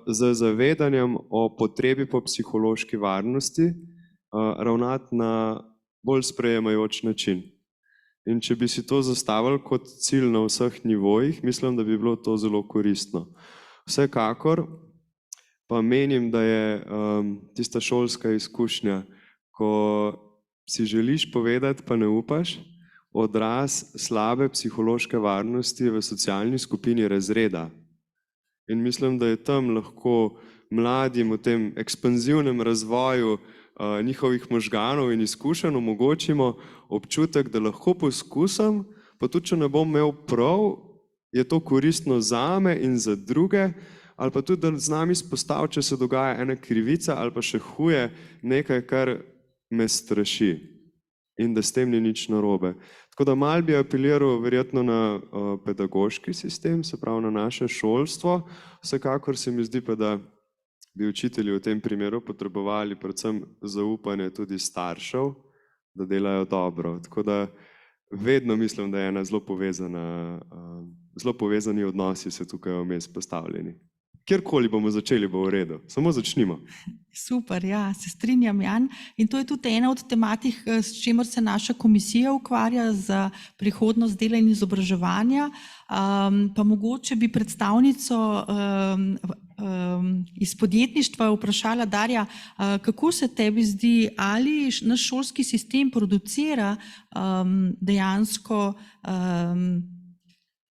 z zavedanjem o potrebi po psihološki varnosti ravnati na bolj sprejemajoč način. In če bi si to zastavili kot cilj na vseh nivojih, mislim, da bi bilo to zelo koristno. Vsekakor pa menim, da je tista šolska izkušnja, ko si želiš povedati, pa ne upaš, odraz slabe psihološke varnosti v socialni skupini razreda. In mislim, da je tam lahko mladim v tem ekspanzivnem razvoju njihovih možganov in izkušenj omogočimo občutek, da lahko poskusim, pa tudi če ne bom imel prav, je to koristno zame in za druge, ali pa tudi, da znam izpostaviti, če se dogaja ena krivica ali pa še huje, nekaj, kar me straši in da s tem ni nič narobe. Tako da mal bi apeliral verjetno na pedagoški sistem, se pravi na naše šolstvo. Vsekakor se mi zdi pa, da bi učitelji v tem primeru potrebovali predvsem zaupanje tudi staršev, da delajo dobro. Tako da vedno mislim, da je ena zelo povezani odnosi se tukaj vmes postavljeni. Kjerkoli bomo začeli, bo v redu. Samo začnimo. Super, ja, se strinjam, Jan. In to je tudi ena od tematik, s čimer se naša komisija ukvarja za prihodnost dela in izobraževanja. Pa mogoče bi predstavnico iz podjetništva vprašala, Darja, kako se tebi zdi, ali naš šolski sistem producira dejansko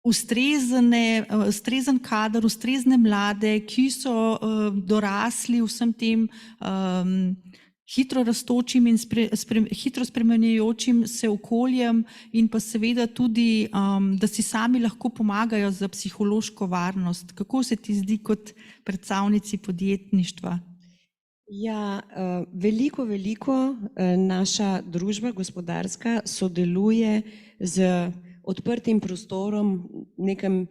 ustrezen kader, ustrezne mlade, ki so dorasli vsem tem hitro rastočim in hitro spremenjajočim se okoljem in pa seveda tudi, da si sami lahko pomagajo za psihološko varnost. Kako se ti zdi kot predstavnici podjetništva? Ja, veliko naša družba gospodarska sodeluje z odprtim prostorom, nekem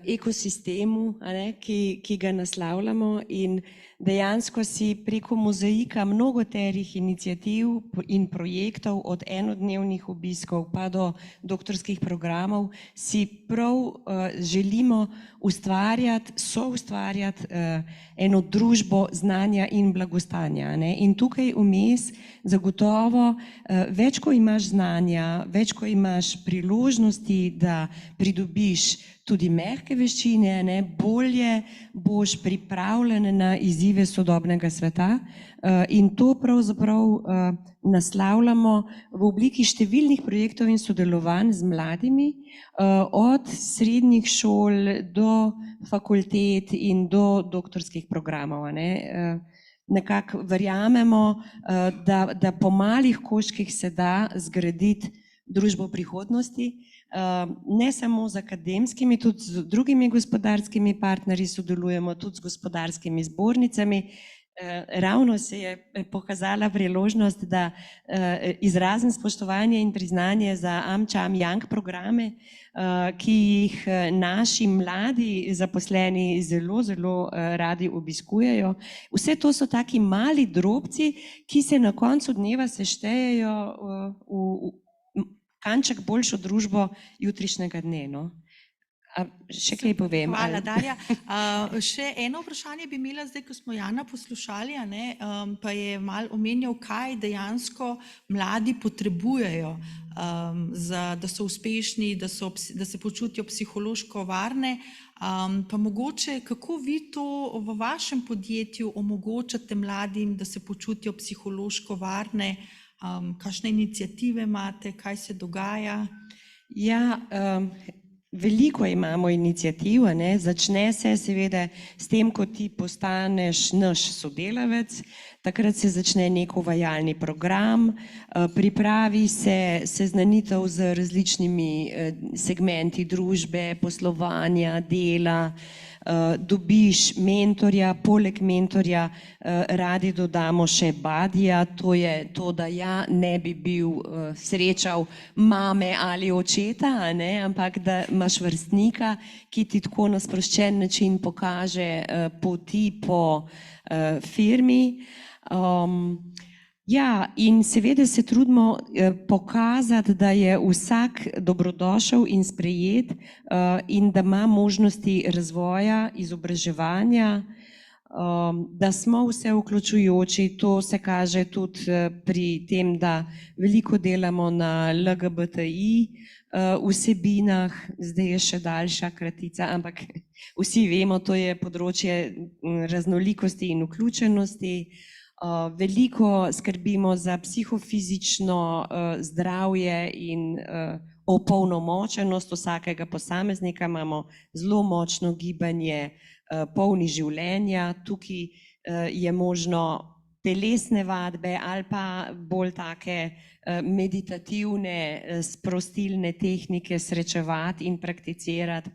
ekosistemu, ki ga naslavljamo, in dejansko si preko mozaika mnogoterih iniciativ in projektov, od enodnevnih obiskov pa do doktorskih programov, si prav želimo soustvarjati eno družbo znanja in blagostanja. In tukaj vmes zagotovo več, ko imaš znanja, več, ko imaš priložnosti, da pridobiš tudi mehke veščine, bolje boš pripravljen na izzive sodobnega sveta, in to pravzaprav naslavljamo v obliki številnih projektov in sodelovanj z mladimi, od srednjih šol do fakultet in do doktorskih programov. Nekako verjamemo, da po malih koščkih se da zgraditi družbo prihodnosti, ne samo z akademskimi, tudi z drugimi gospodarskimi partnerji sodelujemo, tudi z gospodarskimi zbornicami. Ravno se je pokazala priložnost, da izrazim spoštovanje in priznanje za AmCham Young programe, ki jih naši mladi zaposleni zelo radi obiskujejo. Vse to so taki mali drobci, ki se na koncu dneva seštejejo v kanček boljšo družbo jutrišnjega dne. Še kaj povem? Hvala, Darja. Še eno vprašanje bi imela zdaj, ko smo Jana poslušali, pa je malo omenjal, kaj dejansko mladi potrebujejo, da so uspešni, da se počutijo psihološko varne. Pa mogoče, kako vi to v vašem podjetju omogočate mladim, da se počutijo psihološko varne? Kakšne iniciative imate, kaj se dogaja? Ja, veliko imamo iniciativ, začne se seveda s tem, ko ti postaneš naš sodelavec, takrat se začne nek uvajalni program, pripravi se seznanitev z različnimi segmenti družbe, poslovanja, dela, dobiš mentorja, poleg mentorja radi dodamo še buddyja, to je to, da ja ne bi bil srečal mame ali očeta, ampak da imaš vrstnika, ki ti tako na sproščen način pokaže poti po firmi. Ja, in seveda se trudimo pokazati, da je vsak dobrodošel in sprejet, in da ima možnosti razvoja, izobraževanja, da smo vse vključujoči. To se kaže tudi pri tem, da veliko delamo na LGBTI vsebinah, zdaj je še daljša kratica, ampak vsi vemo, to je področje raznolikosti in vključenosti. Veliko skrbimo za psihofizično zdravje in opolnomočenost vsakega posameznika, imamo zelo močno gibanje polni življenja. Tukaj je možno telesne vadbe ali pa bolj take meditativne, sprostilne tehnike srečevati in prakticirati.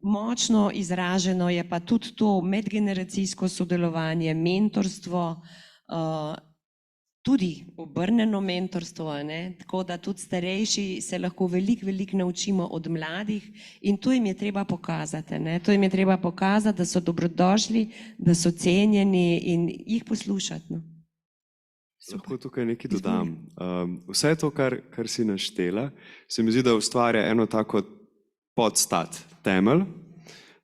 Močno izraženo je pa tudi to medgeneracijsko sodelovanje, mentorstvo, tudi obrnjeno mentorstvo, tako da tudi starejši se lahko veliko naučimo od mladih, in to jim je treba pokazati. To jim je treba pokazati, da so dobrodošli, da so cenjeni, in jih poslušati. Lahko tukaj nekaj dodam. Vse to, kar si naštela, se mi zdi, da ustvarja eno tako podstat, temelj.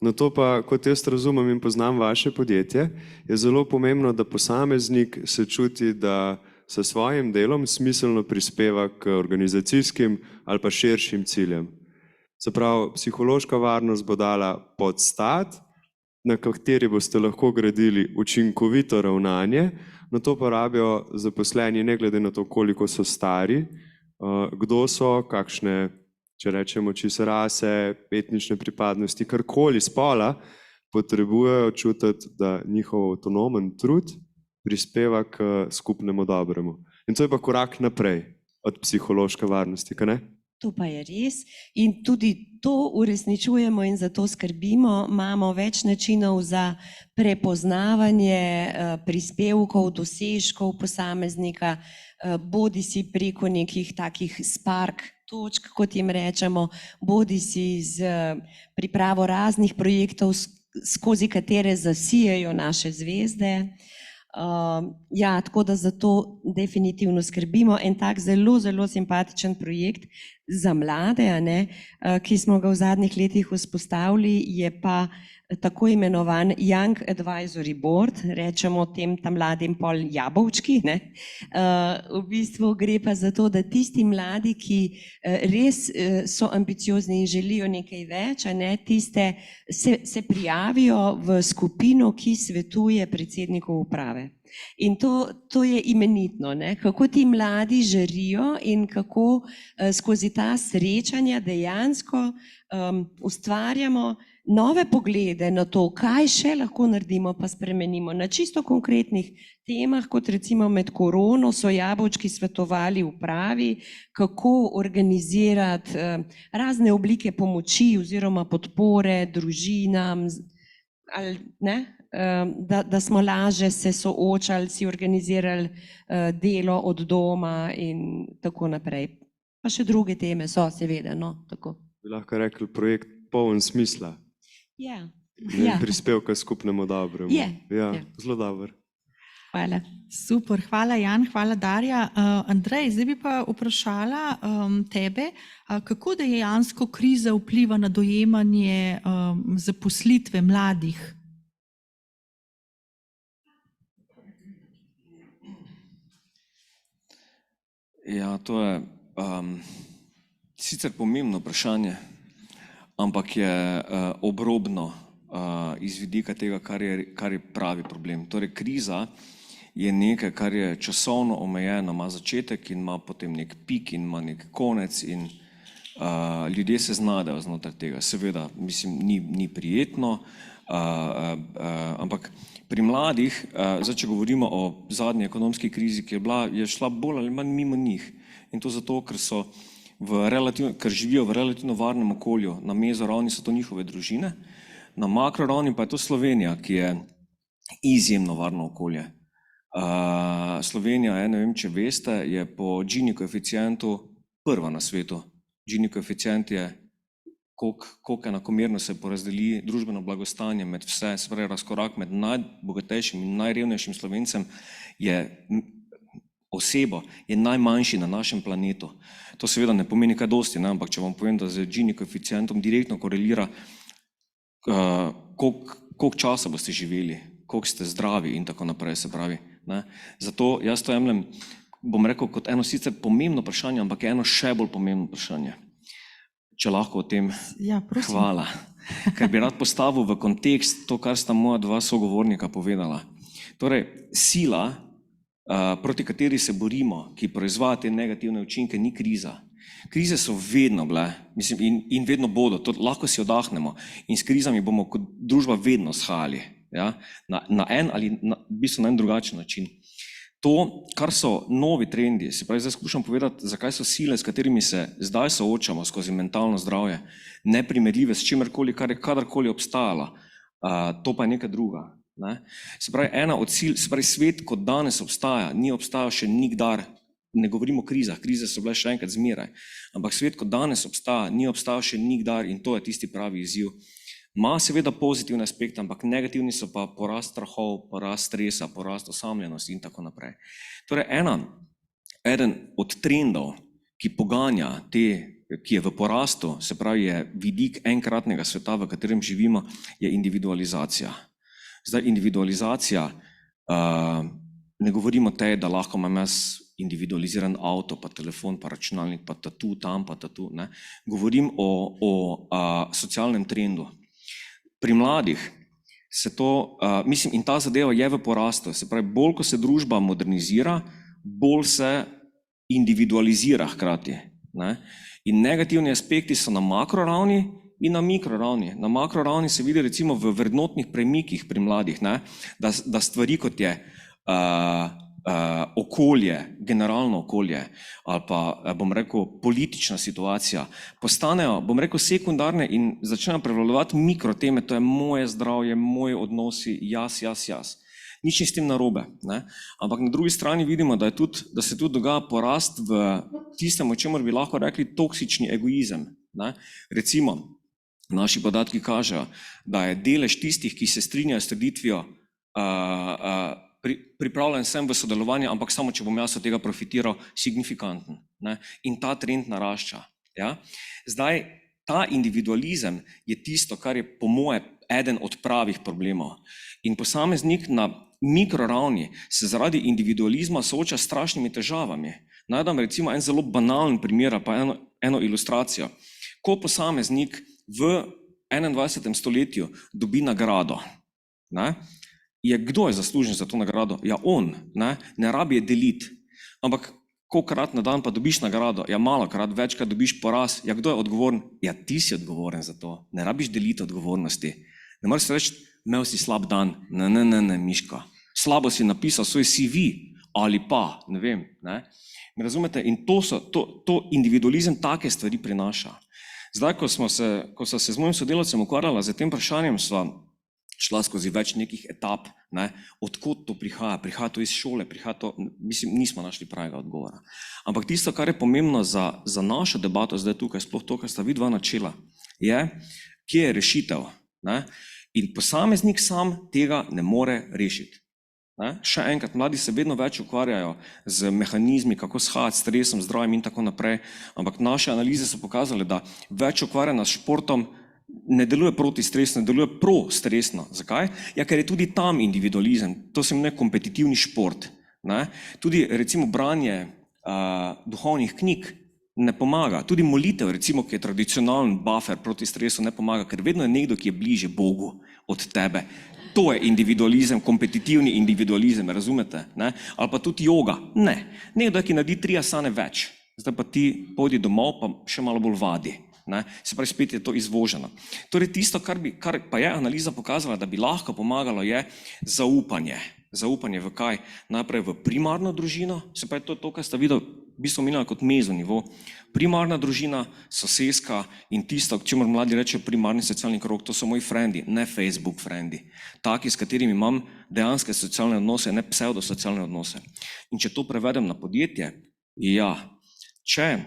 Na to pa, kot jaz razumem in poznam vaše podjetje, je zelo pomembno, da posameznik se čuti, da s svojim delom smiselno prispeva k organizacijskim ali pa širšim ciljem. Se pravi, psihološka varnost bo dala podstat, na kateri boste lahko gradili učinkovito ravnanje, na to pa rabijo zaposleni, ne glede na to, koliko so stari, kdo so, kakšne, če rečemo, čisto rase, etnične pripadnosti, karkoli spola, potrebujejo čutiti, da njihov avtonomen trud prispeva k skupnemu dobremu. In to je pa korak naprej od psihološke varnosti, kaj ne? To pa je res in tudi to uresničujemo in za to skrbimo. Imamo več načinov za prepoznavanje prispevkov, dosežkov posameznika, bodi si preko nekih takih spark točk, kot jim rečemo, bodi si z pripravo raznih projektov, skozi katere zasijajo naše zvezde. Ja, tako da za to definitivno skrbimo. En tak zelo, zelo simpatičen projekt za mlade, ki smo ga v zadnjih letih vzpostavili, je pa tako imenovan Young Advisory Board, rečemo tem tam mladim pol jabolčki. V bistvu gre pa za to, da tisti mladi, ki res so ambiciozni in želijo nekaj več, tiste se prijavijo v skupino, ki svetuje predsedniku uprave. In to je imenitno, kako ti mladi žarijo in kako skozi ta srečanja dejansko ustvarjamo nove poglede na to, kaj še lahko naredimo pa spremenimo. Na čisto konkretnih temah, kot recimo med korono, so jabolčki svetovali upravi, kako organizirati razne oblike pomoči oziroma podpore družinam, da smo lažje se soočali, si organizirali delo od doma in tako naprej. Pa še druge teme so, seveda. Bi lahko rekli, projekt poln smisla. Ja. Prispevka skupnemu dobremu. Ja, zelo dober. Hvala. Super, hvala Jan, hvala Darja. Andrej, zdaj bi pa vprašala tebe, kako dejansko kriza vpliva na dojemanje zaposlitve mladih? Ja, to je sicer pomembno vprašanje, ampak je obrobno iz vidika tega, kar je pravi problem. Torej, kriza je nekaj, kar je časovno omejeno, ima začetek in ima potem nek pik in ima nek konec in ljudje se znajdejo znotraj tega. Seveda, mislim, ni prijetno, ampak pri mladih, zdaj, če govorimo o zadnji ekonomski krizi, ki je šla bolj ali manj mimo njih. In to zato, ker živijo v relativno varnem okolju. Na mezoravni so to njihove družine, na makroravni pa je to Slovenija, ki je izjemno varno okolje. Slovenija, ne vem, če veste, je po Gini koeficientu prva na svetu. Gini koeficient je, koliko enakomerno se porazdeli družbeno blagostanje med vse, se pravi razkorak med najbogatejšim in najrevnejšim Slovencem osebo je najmanjši na našem planetu. To seveda ne pomeni kaj dosti, ampak če vam povem, da z Gini koeficientom direktno korelira, koliko časa boste živeli, koliko ste zdravi in tako naprej, se pravi. Zato jaz to jemljem, bom rekel, kot eno sicer pomembno vprašanje, ampak eno še bolj pomembno vprašanje. Če lahko o tem, hvala. Ker bi rad postavil v kontekst to, kar sta moja dva sogovornika povedala. Torej, sila, proti kateri se borimo, ki proizvaja te negativne učinke, ni kriza. Krize so vedno bile, mislim, in vedno bodo, to lahko si odahnemo. In s krizami bomo kot družba vedno shajali. Na en ali v bistvu na en drugačen način. To, kar so novi trendi, se pravi, zdaj skušam povedati, zakaj so sile, s katerimi se zdaj soočamo skozi mentalno zdravje, neprimerljive s čimerkoli, kar je kadarkoli obstajala, to pa je nekaj druga. Se pravi, ena od sil, se pravi, svet, kot danes obstaja, ni obstajal še nikdar, ne govorimo o krizah, krize so bile še enkrat zmeraj, ampak svet, kot danes obstaja, ni obstajal še nikdar in to je tisti pravi izziv. Ma seveda pozitivne aspekte, ampak negativni so pa porast strahov, porast stresa, porast osamljenosti in tako naprej. Torej, eden od trendov, ki poganja ki je v porastu, se pravi, je vidik enkratnega sveta, v katerem živimo, je individualizacija. Zdaj, individualizacija, ne govorimo o tej, da lahko imam jaz individualiziran avto, pa telefon, pa računalnik, pa tatu tam, pa tatu, ne. Govorim o socialnem trendu. Pri mladih se to, mislim, in ta zadeva je v porastu, se pravi, bolj ko se družba modernizira, bolj se individualizira hkrati. In negativni aspekti so na makroravni in na mikroravni. Na makroravni se vidi recimo v vrednotnih premikih pri mladih, da stvari kot je okolje, generalno okolje ali pa, bom rekel, politična situacija postanejo, bom rekel, sekundarne in začnejo prevladovati mikroteme, to je moje zdravje, moji odnosi, jaz. Nič ni s tem narobe, ne? Ampak na drugi strani vidimo, da se tudi dogaja porast v tistem, o čemer bi lahko rekli toksični egoizem, ne? Recimo, naši podatki kažejo, da je delež tistih, ki se strinjajo s trditvijo, pripravljen sem v sodelovanje, ampak samo, če bom jaz od tega profitiral, signifikanten, ne? In ta trend narašča. Ja? Zdaj, ta individualizem je tisto, kar je po moje eden od pravih problemov. In posameznik na mikroravni se zaradi individualizma sooča s strašnimi težavami. Naj dam recimo en zelo banalen primer, pa eno ilustracijo. Ko posameznik v 21. stoletju dobi nagrado, ne? Kdo je zaslužen za to nagrado? Ja, on, ne rabi je deliti. Ampak kolikrat na dan pa dobiš nagrado? Ja, malokrat, večkrat dobiš poraz. Ja, kdo je odgovoren? Ja, ti si odgovoren za to. Ne rabiš deliti odgovornosti. Ne moreš reči, imel si slab dan. Ne, Miško. Slabo si napisal svoj CV ali pa, ne vem. Ne? Me razumete? In to individualizem take stvari prinaša. Zdaj, ko so se z mojim sodelavcem ukvarjala z tem vprašanjem, sva šla skozi več nekih etap, ne, odkot to prihaja to iz šole, nismo našli pravega odgovora. Ampak tisto, kar je pomembno za našo debato zdaj tukaj, sploh to, kar sta vidva načela, je, kje je rešitev, ne? In posameznik sam tega ne more rešiti. Ne? Še enkrat, mladi se vedno več ukvarjajo z mehanizmi, kako shajati s stresom, zdravjem in tako naprej, ampak naše analize so pokazale, da več ukvarjanja s športom ne deluje protistresno, ne deluje prostresno. Zakaj? Ja, ker je tudi tam individualizem, to se imenuje kompetitivni šport. Ne? Tudi recimo branje duhovnih knjig ne pomaga, tudi molitev, recimo, ki je tradicionalen buffer proti stresu, ne pomaga, ker vedno je nekdo, ki je bliže Bogu od tebe. To je individualizem, kompetitivni individualizem, razumete? Ne? Ali pa tudi joga. Ne. Nekdo, ki naredi 3 asane več, zdaj pa ti pojdi domov, pa še malo bolj vadi. Ne? Se pravi, spet je to izvoženo. Torej, tisto, kar pa je analiza pokazala, da bi lahko pomagalo, je zaupanje. Zaupanje v kaj? Najprej v primarno družino, se pravi, to je to, kar sta videli, v bistvu omenjala kot mezonivo. Primarna družina, soseska in tisto, k čemur mladi rečejo primarni socialni krog, to so moji frendi, ne Facebook frendi. Taki, s katerimi imam dejanske socialne odnose, ne pseudosocialne odnose. In če to prevedem na podjetje, ja, če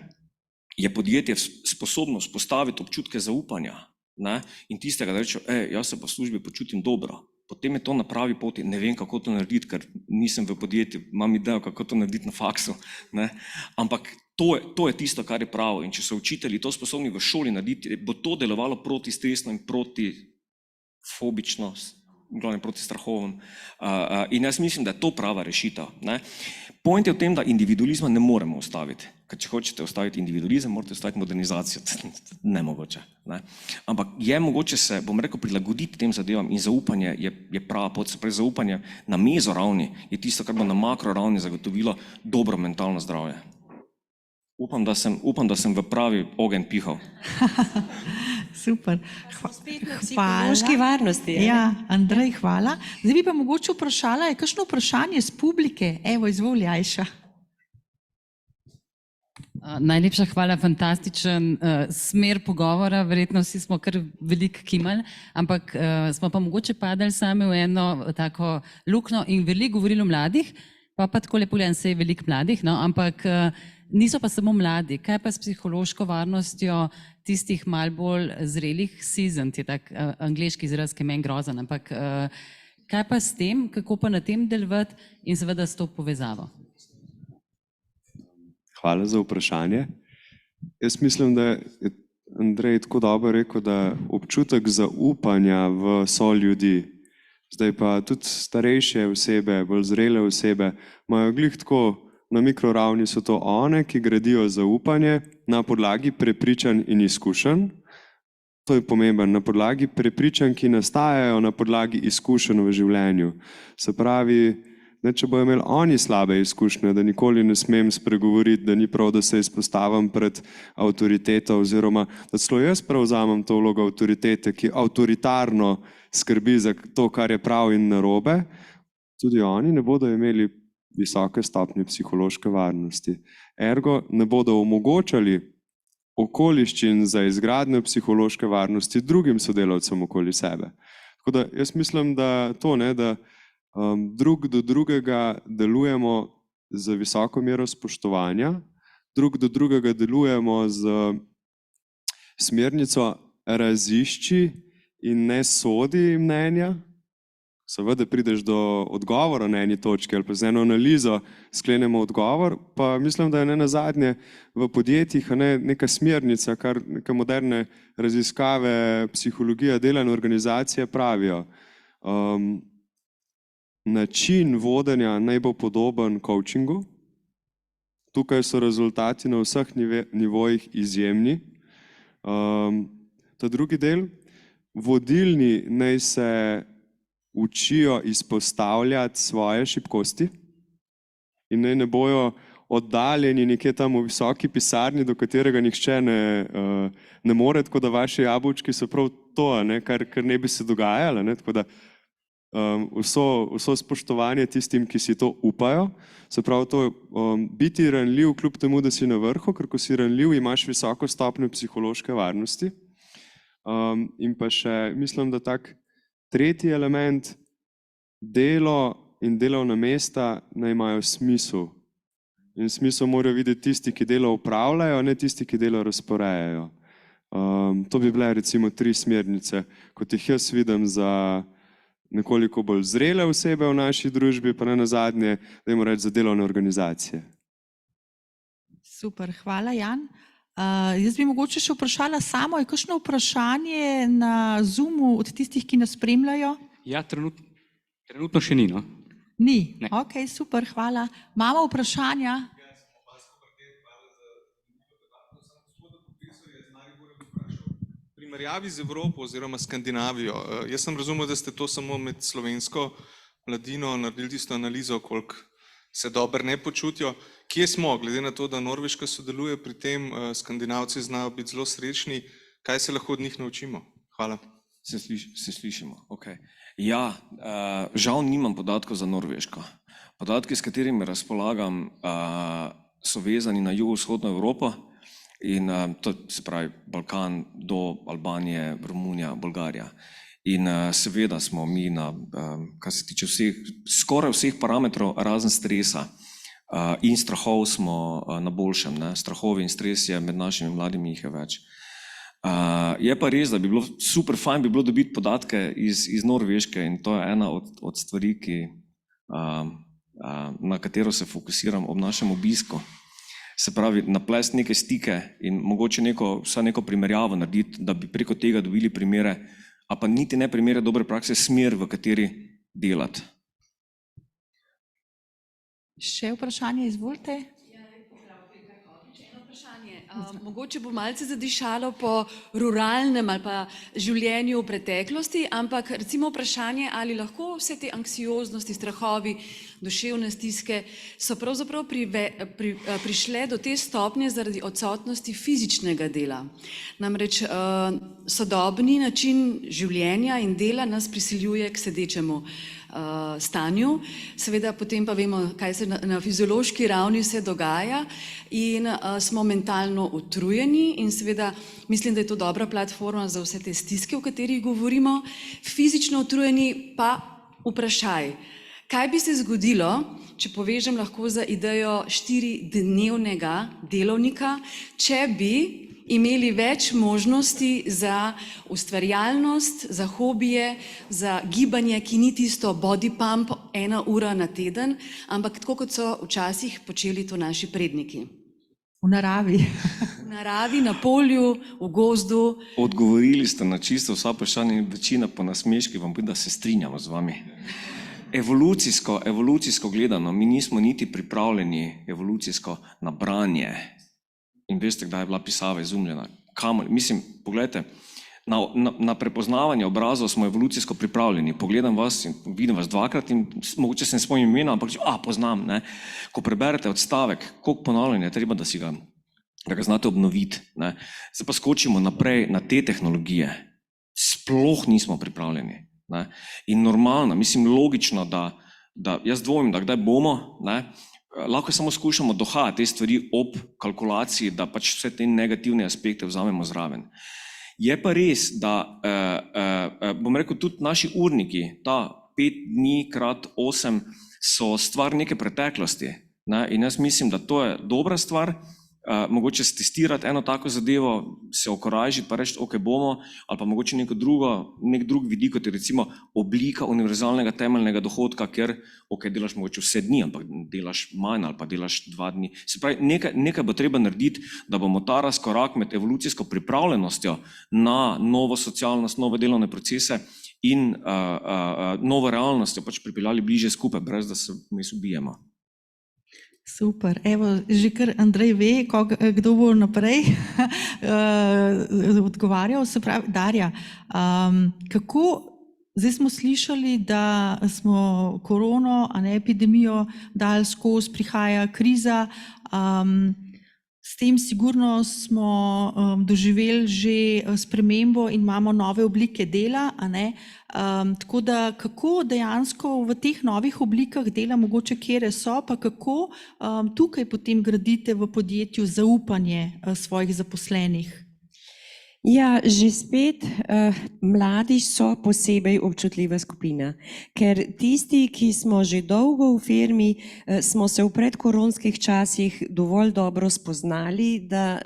je podjetje sposobno vzpostaviti občutke zaupanja, ne, in tistega, da rečejo, jaz se pa v službi počutim dobro, potem je to na pravi poti, ne vem, kako to narediti, ker nisem v podjetju, imam idejo, kako to narediti na faksu, ne, ampak to je tisto, kar je pravo, in če so učitelji to sposobni v šoli narediti, bo to delovalo protistresno in protifobično, glavno proti strahovom, in jaz mislim, da je to prava rešitev, ne. Point je v tem, da individualizma ne moremo ustaviti, ker če hočete ustaviti individualizem, morate ustaviti modernizacijo, nemogoče, ne. Ampak je mogoče se, bom rekel, prilagoditi tem zadevam in zaupanje je prava pot, se pravi zaupanje na mezoravni je tisto, kar bo na makroravni zagotovilo dobro mentalno zdravje. Upam, da sem v pravi ogenj pihal. Super. Psihološki varnosti. Ja, Andrej, hvala. Zdaj bi pa mogoče vprašala, je kakšno vprašanje z publike? Evo, izvoli, Ajša. Najlepša hvala, fantastičen smer pogovora, verjetno vsi smo kar veliko kimali, ampak smo pa mogoče padali sami v eno tako luknjo in veliko govorili o mladih, pa tako lepo gledam, se je veliko mladih, no, ampak niso pa samo mladi. Kaj pa s psihološko varnostjo tistih malo bolj zrelih seasoned, je tak angleški izraz, ki je meni grozen, ampak kaj pa s tem, kako pa na tem delovati in seveda s to povezavo? Hvala za vprašanje. Jaz mislim, da je Andrej tako dobro rekel, da občutek zaupanja v soljudi, zdaj pa tudi starejše osebe, bolj zrele osebe, imajo glih tako, na mikroravni so to one, ki gradijo zaupanje na podlagi prepričanj in izkušenj. To je pomembno, na podlagi prepričanj, ki nastajajo na podlagi izkušenj v življenju. Se pravi, da če bojo imeli oni slabe izkušnje, da nikoli ne smem spregovoriti, da ni prav, da se izpostavim pred avtoriteto, oziroma da celo jaz prevzamem to vlogo avtoritete, ki avtoritarno skrbi za to, kar je prav in narobe, tudi oni ne bodo imeli visoke stopnje psihološke varnosti. Ergo ne bodo omogočali okoliščin za izgradnjo psihološke varnosti drugim sodelavcem okoli sebe. Tako da jaz mislim, da to, da drug do drugega delujemo z visoko mero spoštovanja, drug do drugega delujemo z smernico razišči in ne sodi mnenja. Seveda prideš do odgovora na eni točki ali pa z eno analizo sklenemo odgovor, pa mislim, da je ne nazadnje v podjetjih neka smernica, kar neke moderne raziskave, psihologija, dela in organizacije pravijo. Način vodenja naj bo podoben coachingu. Tukaj so rezultati na vseh nivojih izjemni. Ta drugi del, vodilni naj se učijo izpostavljati svoje šibkosti in naj ne bojo oddaljeni nekje tam v visoki pisarni, do katerega nihče ne more, tako da vaši jabolčki so prav to, kar ne bi se dogajalo. Tako da vso spoštovanje tistim, ki si to upajo, se pravi to biti ranljiv kljub temu, da si na vrhu, ker ko si ranljiv, imaš visoko stopnjo psihološke varnosti. In pa še, mislim, da tak tretji element, delo in delovna mesta naj imajo smisel. In smisel morajo videti tisti, ki delo upravljajo, ne tisti, ki delo razporejajo. To bi bile recimo 3 smernice, kot jih jaz vidim za nekoliko bolj zrele osebe v naši družbi, pa ne nazadnje, dajmo reči, za delovne organizacije. Super, hvala Jan. Jaz bi mogoče še vprašala samo, je kakšno vprašanje na Zoomu od tistih, ki nas spremljajo? Ja, trenutno še ni, no. Ni? Ok, super, hvala. Imamo vprašanja? V primerjavi z Evropo oziroma Skandinavijo, jaz sem razumel, da ste to samo med slovensko mladino naredili tisto analizo, koliko se dobro ne počutijo. Kje smo, glede na to, da Norveška sodeluje pri tem, Skandinavci znajo biti zelo srečni, kaj se lahko od njih naučimo? Hvala. Se slišimo, ok. Ja, žal nimam podatkov za Norveško. Podatki, s katerimi razpolagam, so vezani na jugovzhodno Evropo in to se pravi Balkan do Albanije, Romunija, Bolgarija. In seveda smo mi kar se tiče skoraj vseh parametrov razen stresa in strahov smo na boljšem. Strahovi in stres je med našimi mladimi jih je več. Je pa res, da bi bilo super fajn bi bilo dobiti podatke iz Norveške in to je ena od stvari, na katero se fokusiram ob našem obisku. Se pravi, naplesti neke stike in mogoče vsaj neko primerjavo narediti, da bi preko tega dobili primere, a pa niti ne primere dobre prakse, smer, v kateri delati. Še vprašanje, izvolite. Mogoče bo malce zadišalo po ruralnem ali pa življenju v preteklosti, ampak recimo vprašanje, ali lahko vse te anksioznosti, strahovi, duševne stiske so pravzaprav prišle do te stopnje zaradi odsotnosti fizičnega dela. Namreč sodobni način življenja in dela nas prisiljuje k sedečemu stanju, seveda potem pa vemo, kaj se na fiziološki ravni se dogaja in smo mentalno utrujeni in seveda mislim, da je to dobra platforma za vse te stiske, o katerih govorimo. Fizično utrujeni pa vprašaj, kaj bi se zgodilo, če povežem lahko za idejo 4-dnevnega delovnika, če bi imeli več možnosti za ustvarjalnost, za hobije, za gibanje, ki ni tisto body pump 1 ura na teden, ampak tako, kot so včasih počeli to naši predniki. V naravi. V naravi, na polju, v gozdu. Odgovorili ste na čisto vsa vprašanja in večina po nasmeški vam povem, da se strinjamo z vami. Evolucijsko gledano, mi nismo niti pripravljeni evolucijsko na branje. In veste, kdaj je bila pisava izumljena? Mislim, pogledajte, na prepoznavanje obrazov smo evolucijsko pripravljeni. Pogledam vas in vidim vas dvakrat in mogoče se ne spomnim imena, ampak poznam. Ko preberete odstavek, koliko ponavljanja je treba, da ga znate obnoviti. Zdaj pa skočimo naprej na te tehnologije. Sploh nismo pripravljeni. In normalno, mislim logično, da jaz dvomim, da kdaj bomo, ne, lahko samo skušamo dohajati te stvari ob kalkulaciji, da pač vse te negativne aspekte vzamemo zraven. Je pa res, da bom rekel, tudi naši urniki, ta 5 dni krat 8 so stvar neke preteklosti, ne, in jaz mislim, da to je dobra stvar. Mogoče stestirati eno tako zadevo, se okoražiti pa reči, ok, bomo, ali pa mogoče nek drug vidik, kot je recimo oblika univerzalnega temeljnega dohodka, ker ok, delaš mogoče vse dni, ampak delaš manj ali pa delaš 2 dni. Se pravi, nekaj bo treba narediti, da bomo ta razkorak med evolucijsko pripravljenostjo na novo socialnost, nove delovne procese in novo realnostjo pač pripeljali bliže skupaj, brez da se vmes ubijemo. Super, evo, že kar Andrej ve, kdo bo naprej odgovarjal, se pravi, Darja, kako, zdaj smo slišali, da smo korono, a ne epidemijo, dali skozi, prihaja kriza, s tem sigurno smo doživeli že spremembo in imamo nove oblike dela, a ne? Tako da kako dejansko v teh novih oblikah dela, mogoče kjere so, pa kako tukaj potem gradite v podjetju zaupanje svojih zaposlenih? Ja, že spet mladi so posebej občutljiva skupina, ker tisti, ki smo že dolgo v firmi, smo se v predkoronskih časih dovolj dobro spoznali, da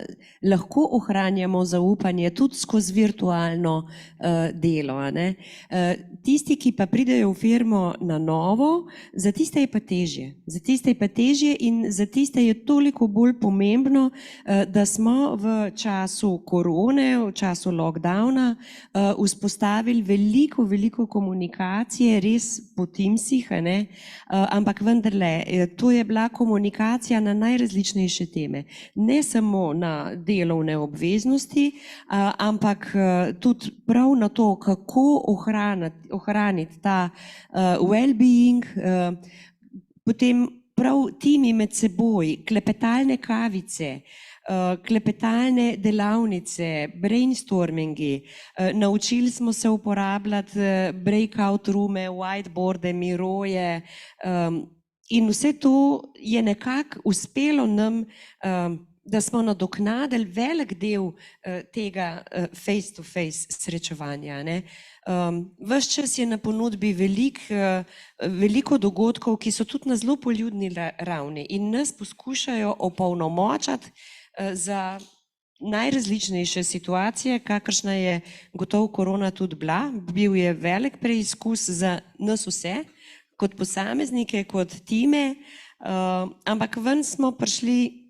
lahko ohranjamo zaupanje tudi skozi virtualno delo. Ne? Tisti, ki pa pridejo v firmo na novo, za tiste je pa težje. Za tiste je pa težje in za tiste je toliko bolj pomembno, da smo v času korone, v času lockdowna vzpostavili veliko komunikacije, res po Teamsih, ampak vendarle, to je bila komunikacija na najrazličnejše teme. Ne samo na delovne obveznosti, ampak tudi prav na to, kako ohraniti ta well-being, potem prav timi med seboj, klepetalne kavice, klepetalne delavnice, brainstormingi, naučili smo se uporabljati breakout roome, whiteboarde, miroje in vse to je nekako uspelo nam, da smo nadoknadili velik del tega face-to-face srečevanja. Ves čas je na ponudbi veliko dogodkov, ki so tudi na zelo poljudni ravni in nas poskušajo opolnomočati za najrazličnejše situacije, kakršna je gotovo korona tudi bila. Bil je velik preizkus za nas vse, kot posameznike, kot time, ampak ven smo prišli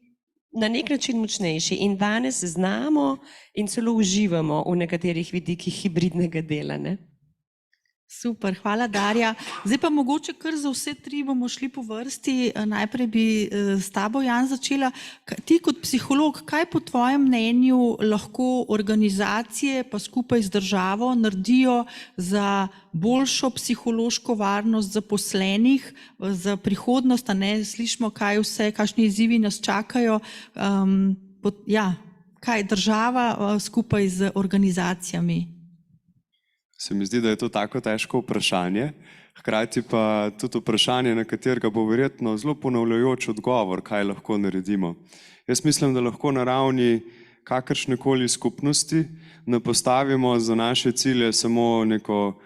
na nek način močnejši in danes znamo in celo uživamo v nekaterih vidikih hibridnega dela. Ne? Super, hvala Darja. Zdaj pa mogoče kar za vse tri bomo šli po vrsti. Najprej bi s tabo, Jan, začela. Ti kot psiholog, kaj po tvojem mnenju lahko organizacije pa skupaj z državo naredijo za boljšo psihološko varnost zaposlenih, za prihodnost, a ne slišimo, kaj vse, kakšni izzivi nas čakajo. Kaj država skupaj z organizacijami? Se mi zdi, da je to tako težko vprašanje, hkrati pa tudi vprašanje, na katerega bo verjetno zelo ponavljajoč odgovor, kaj lahko naredimo. Jaz mislim, da lahko na ravni kakršnekoli skupnosti ne postavimo za naše cilje samo neko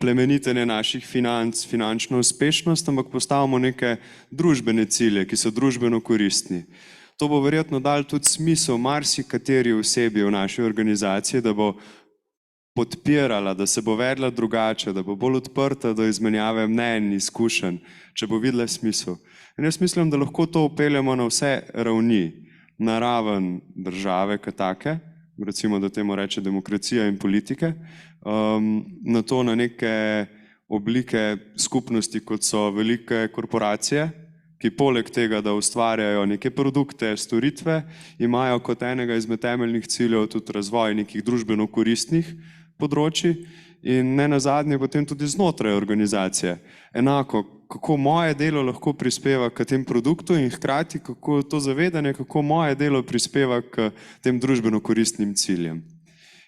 plemenitenje naših financ, finančno uspešnost, ampak postavimo neke družbene cilje, ki so družbeno koristni. To bo verjetno dal tudi smisel marsikateri osebi v naši organizaciji, da bo podpirala, da se bo vedla drugače, da bo bolj odprta do izmenjave mnenj, izkušenj, če bo videla smisel. In jaz mislim, da lahko to upeljemo na vse ravni, na raven države kot take, recimo, da temu reče demokracija in politike, na to na neke oblike skupnosti, kot so velike korporacije, ki poleg tega, da ustvarjajo neke produkte, storitve, imajo kot enega izmed temeljnih ciljev tudi razvoj nekih družbeno koristnih področji in ne nazadnje potem tudi znotraj organizacije. Enako, kako moje delo lahko prispeva k tem produktu in hkrati kako to zavedanje, kako moje delo prispeva k tem družbeno koristnim ciljem.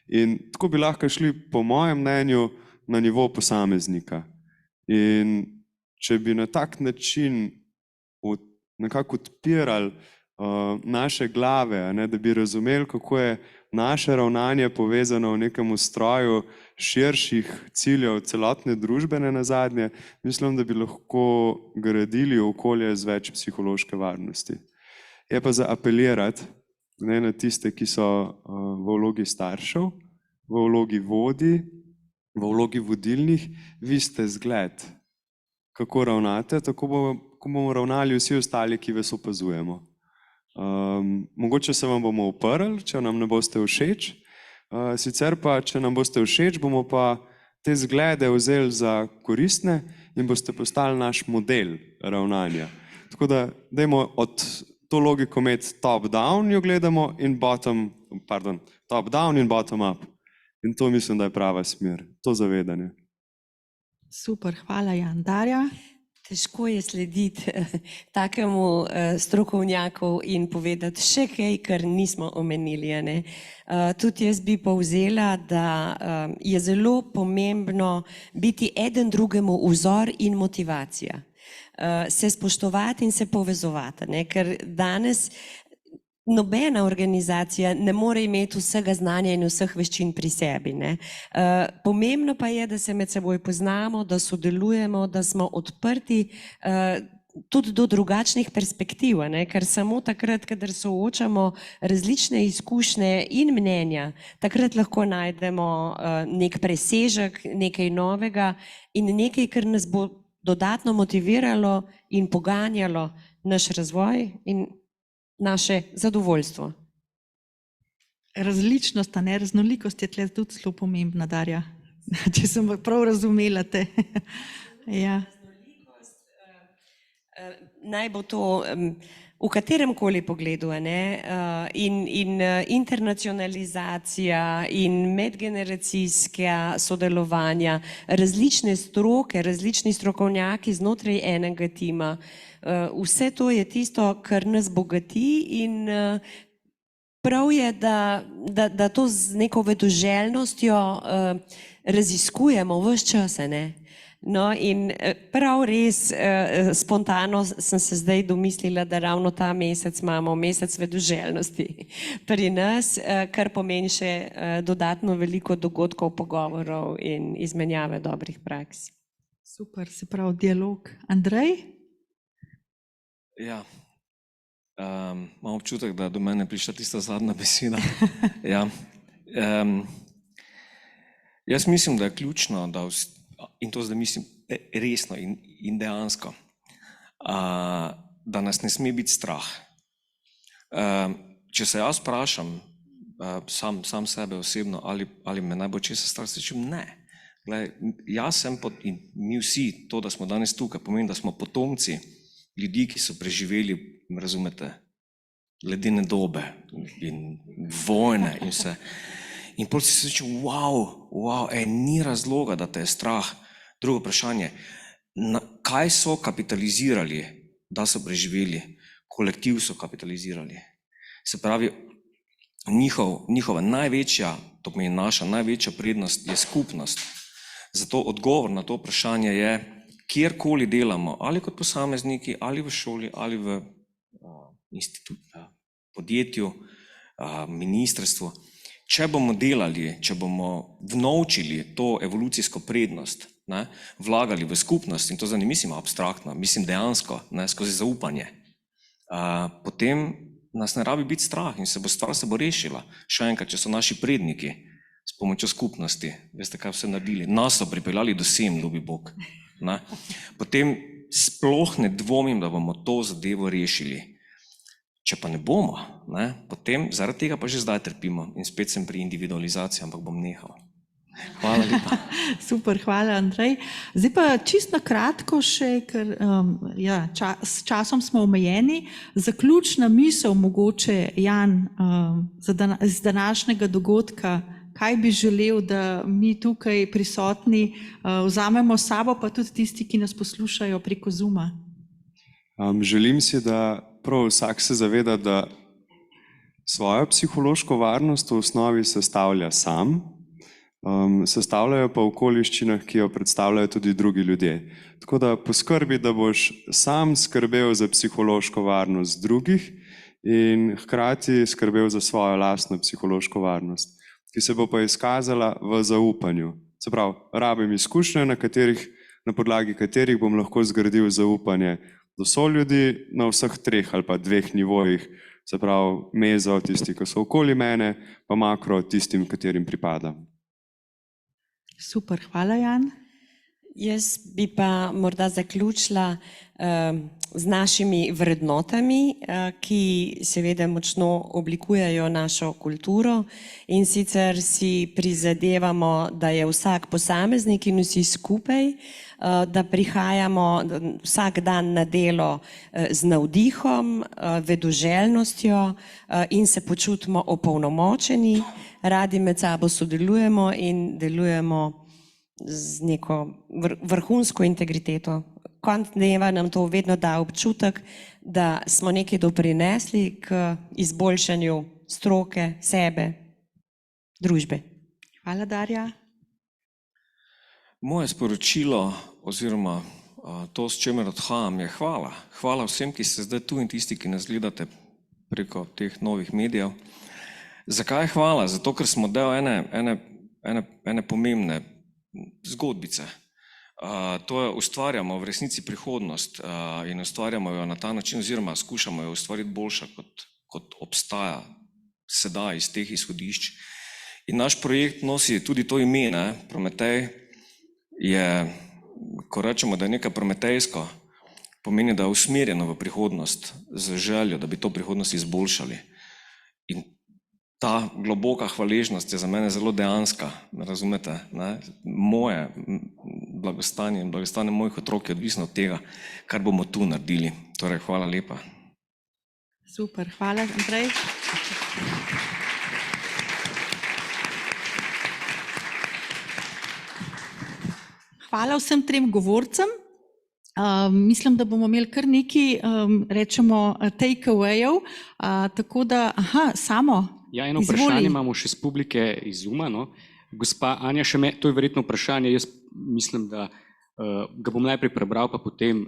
In tako bi lahko šli, po mojem mnenju, na nivo posameznika. In če bi na tak način nekako odpirali naše glave, a ne, da bi razumeli, kako je naše ravnanje povezano v nekem ustroju širših ciljev celotne družbene nazadnje, mislim, da bi lahko gradili okolje z več psihološke varnosti. Je pa za apelirati, ne, na tiste, ki so v vlogi staršev, v vlogi vodij, v vlogi vodilnih, vi ste zgled, kako ravnate, tako bomo ravnali vsi ostali, ki vas opazujemo. Mogoče se vam bomo uprli, če nam ne boste všeč, sicer pa, če nam boste všeč, bomo pa te zglede vzeli za koristne in boste postali naš model ravnanja. Tako da dajmo od to logiko imeti top-down, jo gledamo, in top-down in bottom-up. In to mislim, da je prava smer, to zavedanje. Super, hvala Jan. Darja? Težko je slediti takemu strokovnjaku in povedati še kaj, kar nismo omenili. Tudi jaz bi povzela, da je zelo pomembno biti eden drugemu vzor in motivacija. Se spoštovati in se povezovati, ker danes nobena organizacija ne more imeti vsega znanja in vseh veščin pri sebi. Pomembno pa je, da se med seboj poznamo, da sodelujemo, da smo odprti tudi do drugačnih perspektiv, ker samo takrat, kadar soočamo različne izkušnje in mnenja, takrat lahko najdemo nek presežek, nekaj novega in nekaj, kar nas bo dodatno motiviralo in poganjalo naš razvoj in naše zadovoljstvo. Različnost, a ne raznolikost je tle tudi zelo pomembna, Darja. Če sem prav razumela te. Ja. Naj bo to v katerem koli pogledu, in internacionalizacija in medgeneracijska sodelovanja, različne stroke, različni strokovnjaki znotraj enega tima. Vse to je tisto, kar nas bogati in prav je, da to z neko vedoželjnostjo raziskujemo ves čas. No in prav res spontano sem se zdaj domislila, da ravno ta mesec imamo mesec vedoželjnosti pri nas, kar pomeni še dodatno veliko dogodkov, pogovorov in izmenjave dobrih praks. Super, se pravi dialog. Andrej? Ja, imam občutek, da do mene prišla tista zadnja beseda. Ja. Jaz mislim, da je ključno, in to zdaj mislim resno in dejansko, da nas ne sme biti strah. Če se jaz vprašam, sam sebe osebno, ali me naj bo česa strah, se rečem ne. Jaz sem in mi vsi, to, da smo danes tukaj, pomeni, da smo potomci ljudi, ki so preživeli, razumete, ledene dobe in vojne in vse. In potem si rečem, ni razloga, da te je strah. Drugo vprašanje, kaj so kapitalizirali, da so preživeli? Kolektiv so kapitalizirali. Se pravi, njihova največja, to pomeni naša največja prednost je skupnost. Zato odgovor na to vprašanje je, kjerkoli delamo, ali kot posamezniki, ali v šoli, ali v podjetju, ministrstvu, če bomo delali, če bomo vnovčili to evolucijsko prednost, vlagali v skupnost, in to zdaj ne mislim abstraktno, mislim dejansko, skozi zaupanje, potem nas ne rabi biti strah in stvar se bo rešila. Še enkrat, če so naši predniki s pomočjo skupnosti, veste, kaj vse naredili, nas so pripeljali do sem, ljubi Bog, potem sploh ne dvomim, da bomo to zadevo rešili. Če pa ne bomo, potem zaradi tega pa že zdaj trpimo in spet sem pri individualizaciji, ampak bom nehal. Hvala lepa. Super, hvala Andrej. Zdaj pa čisto na kratko še, ker s časom smo omejeni, zaključna misel mogoče, Jan, z današnjega dogodka, kaj bi želel, da mi tukaj prisotni vzamemo s sabo, pa tudi tisti, ki nas poslušajo preko Zooma? Želim si, da prav vsak se zaveda, da svojo psihološko varnost v osnovi sestavlja sam, sestavljajo pa v okoliščinah, ki jo predstavljajo tudi drugi ljudje. Tako da poskrbi, da boš sam skrbel za psihološko varnost drugih in hkrati skrbel za svojo lastno psihološko varnost, ki se bo pa izkazala v zaupanju. Se pravi, rabim izkušnje, na podlagi katerih bom lahko zgradil zaupanje do soljudi na vseh 3 ali pa 2 nivojih, se pravi mezo, tisti, ki so okoli mene, pa makro, tistim, katerim pripadam. Super, hvala Jan. Jaz bi pa morda zaključila z našimi vrednotami, ki seveda močno oblikujejo našo kulturo, in sicer si prizadevamo, da je vsak posameznik in vsi skupaj, da prihajamo vsak dan na delo z navdihom, vedoželjnostjo in se počutimo opolnomočeni, radi med sabo sodelujemo in delujemo z neko vrhunsko integriteto. Konec dneva nam to vedno da občutek, da smo nekaj doprinesli k izboljšanju stroke, sebe, družbe. Hvala, Darja. Moje sporočilo oziroma to, s čimer odhajam, je hvala. Hvala vsem, ki ste zdaj tu in tisti, ki nas gledate preko teh novih medijev. Zakaj hvala? Zato, ker smo del ene pomembne zgodbice. To je, ustvarjamo v resnici prihodnost in ustvarjamo jo na ta način, oziroma skušamo jo ustvariti boljša, kot obstaja sedaj iz teh izhodišč. In naš projekt nosi tudi to ime, Prometej, je, ko rečemo, da je nekaj prometejsko, pomeni, da je usmerjeno v prihodnost z željo, da bi to prihodnost izboljšali. In ta globoka hvaležnost je za mene zelo dejanska, razumete, ne? Moje blagostanje in blagostanje mojih otrok je odvisno od tega, kar bomo tu naredili. Torej, hvala lepa. Super, hvala, Andrej. Hvala vsem 3 govorcem. Mislim, da bomo imeli kar nekaj, rečemo, take-awayov, tako da, Samo. Ja, eno vprašanje imamo še z publike iz Zooma. Gospa Anja Šeme, to je verjetno vprašanje, jaz mislim, da ga bom najprej prebral, pa potem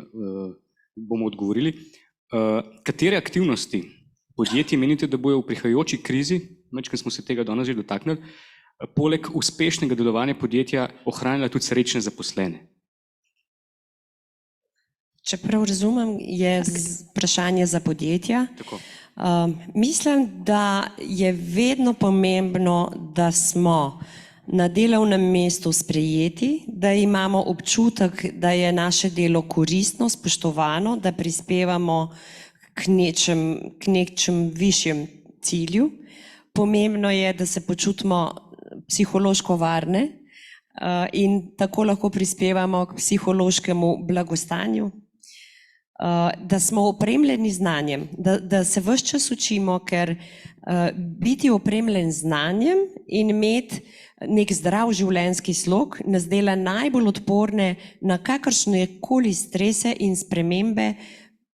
bomo odgovorili. Katere aktivnosti podjetij menite, da bojo v prihajajoči krizi, večkrat smo se tega danes že dotaknili, poleg uspešnega delovanja podjetja ohranila tudi srečne zaposlene? Če prav razumem, je vprašanje za podjetja. Tako. Mislim, da je vedno pomembno, da smo na delovnem mestu sprejeti, da imamo občutek, da je naše delo koristno, spoštovano, da prispevamo k nečem višjem cilju. Pomembno je, da se počutimo psihološko varne in tako lahko prispevamo k psihološkemu blagostanju. Da smo opremljeni znanjem, da se ves čas učimo, ker biti opremljen znanjem in imeti nek zdrav življenjski slog nas dela najbolj odporne na kakršne koli strese in spremembe,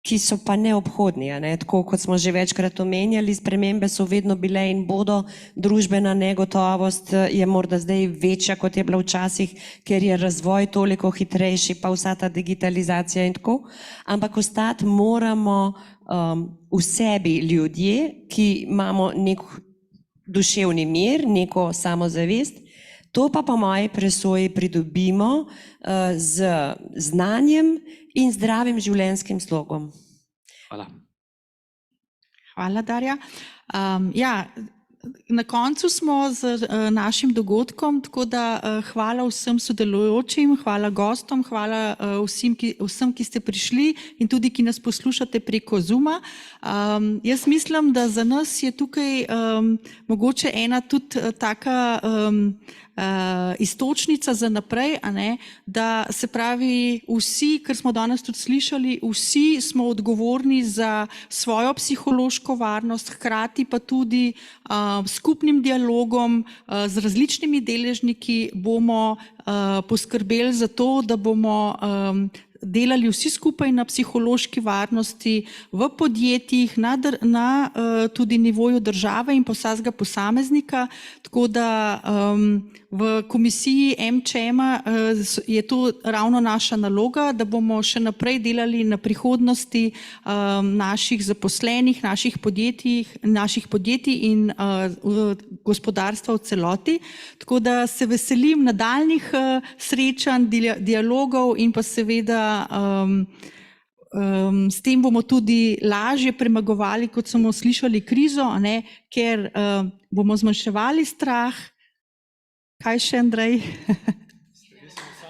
ki so pa neobhodni. Tako kot smo že večkrat omenjali, spremembe so vedno bile in bodo, družbena negotovost je morda zdaj večja, kot je bila včasih, ker je razvoj toliko hitrejši, pa vsa ta digitalizacija in tako. Ampak ostati moramo v sebi ljudje, ki imamo nek duševni mir, neko samozavest. To pa po moji presoji pridobimo z znanjem in zdravim življenjskim slogom. Hvala. Hvala, Darja. Na koncu smo z našim dogodkom, tako da hvala vsem sodelujočim, hvala gostom, hvala vsem, ki ste prišli in tudi, ki nas poslušate preko Zooma. Jaz mislim, da za nas je tukaj mogoče ena tudi taka iztočnica za naprej, da se pravi vsi, kar smo danes tudi slišali, vsi smo odgovorni za svojo psihološko varnost, hkrati pa tudi skupnim dialogom z različnimi deležniki bomo poskrbeli za to, da bomo delali vsi skupaj na psihološki varnosti v podjetjih, na tudi nivoju države in vsakega posameznika. Tako da v komisiji MČM-a je to ravno naša naloga, da bomo še naprej delali na prihodnosti naših zaposlenih, naših podjetij in gospodarstva v celoti. Tako da se veselim nadaljnjih srečanj, dialogov in pa seveda s tem bomo tudi lažje premagovali, kot smo slišali, krizo, ker bomo zmanjševali strah. Kaj še, Andrej?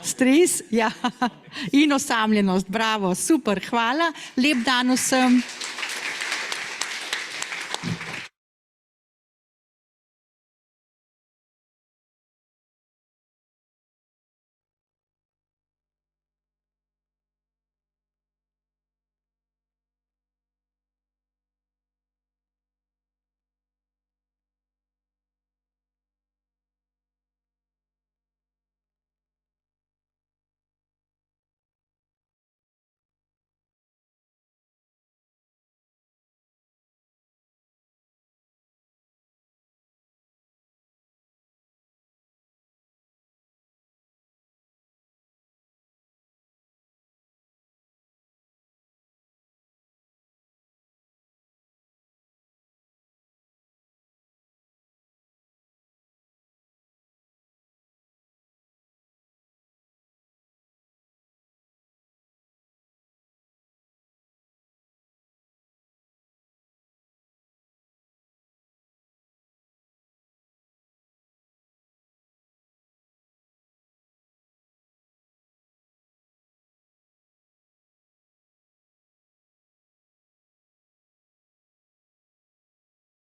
Stres, ja. In osamljenost. Bravo, super, hvala. Lep dan vsem.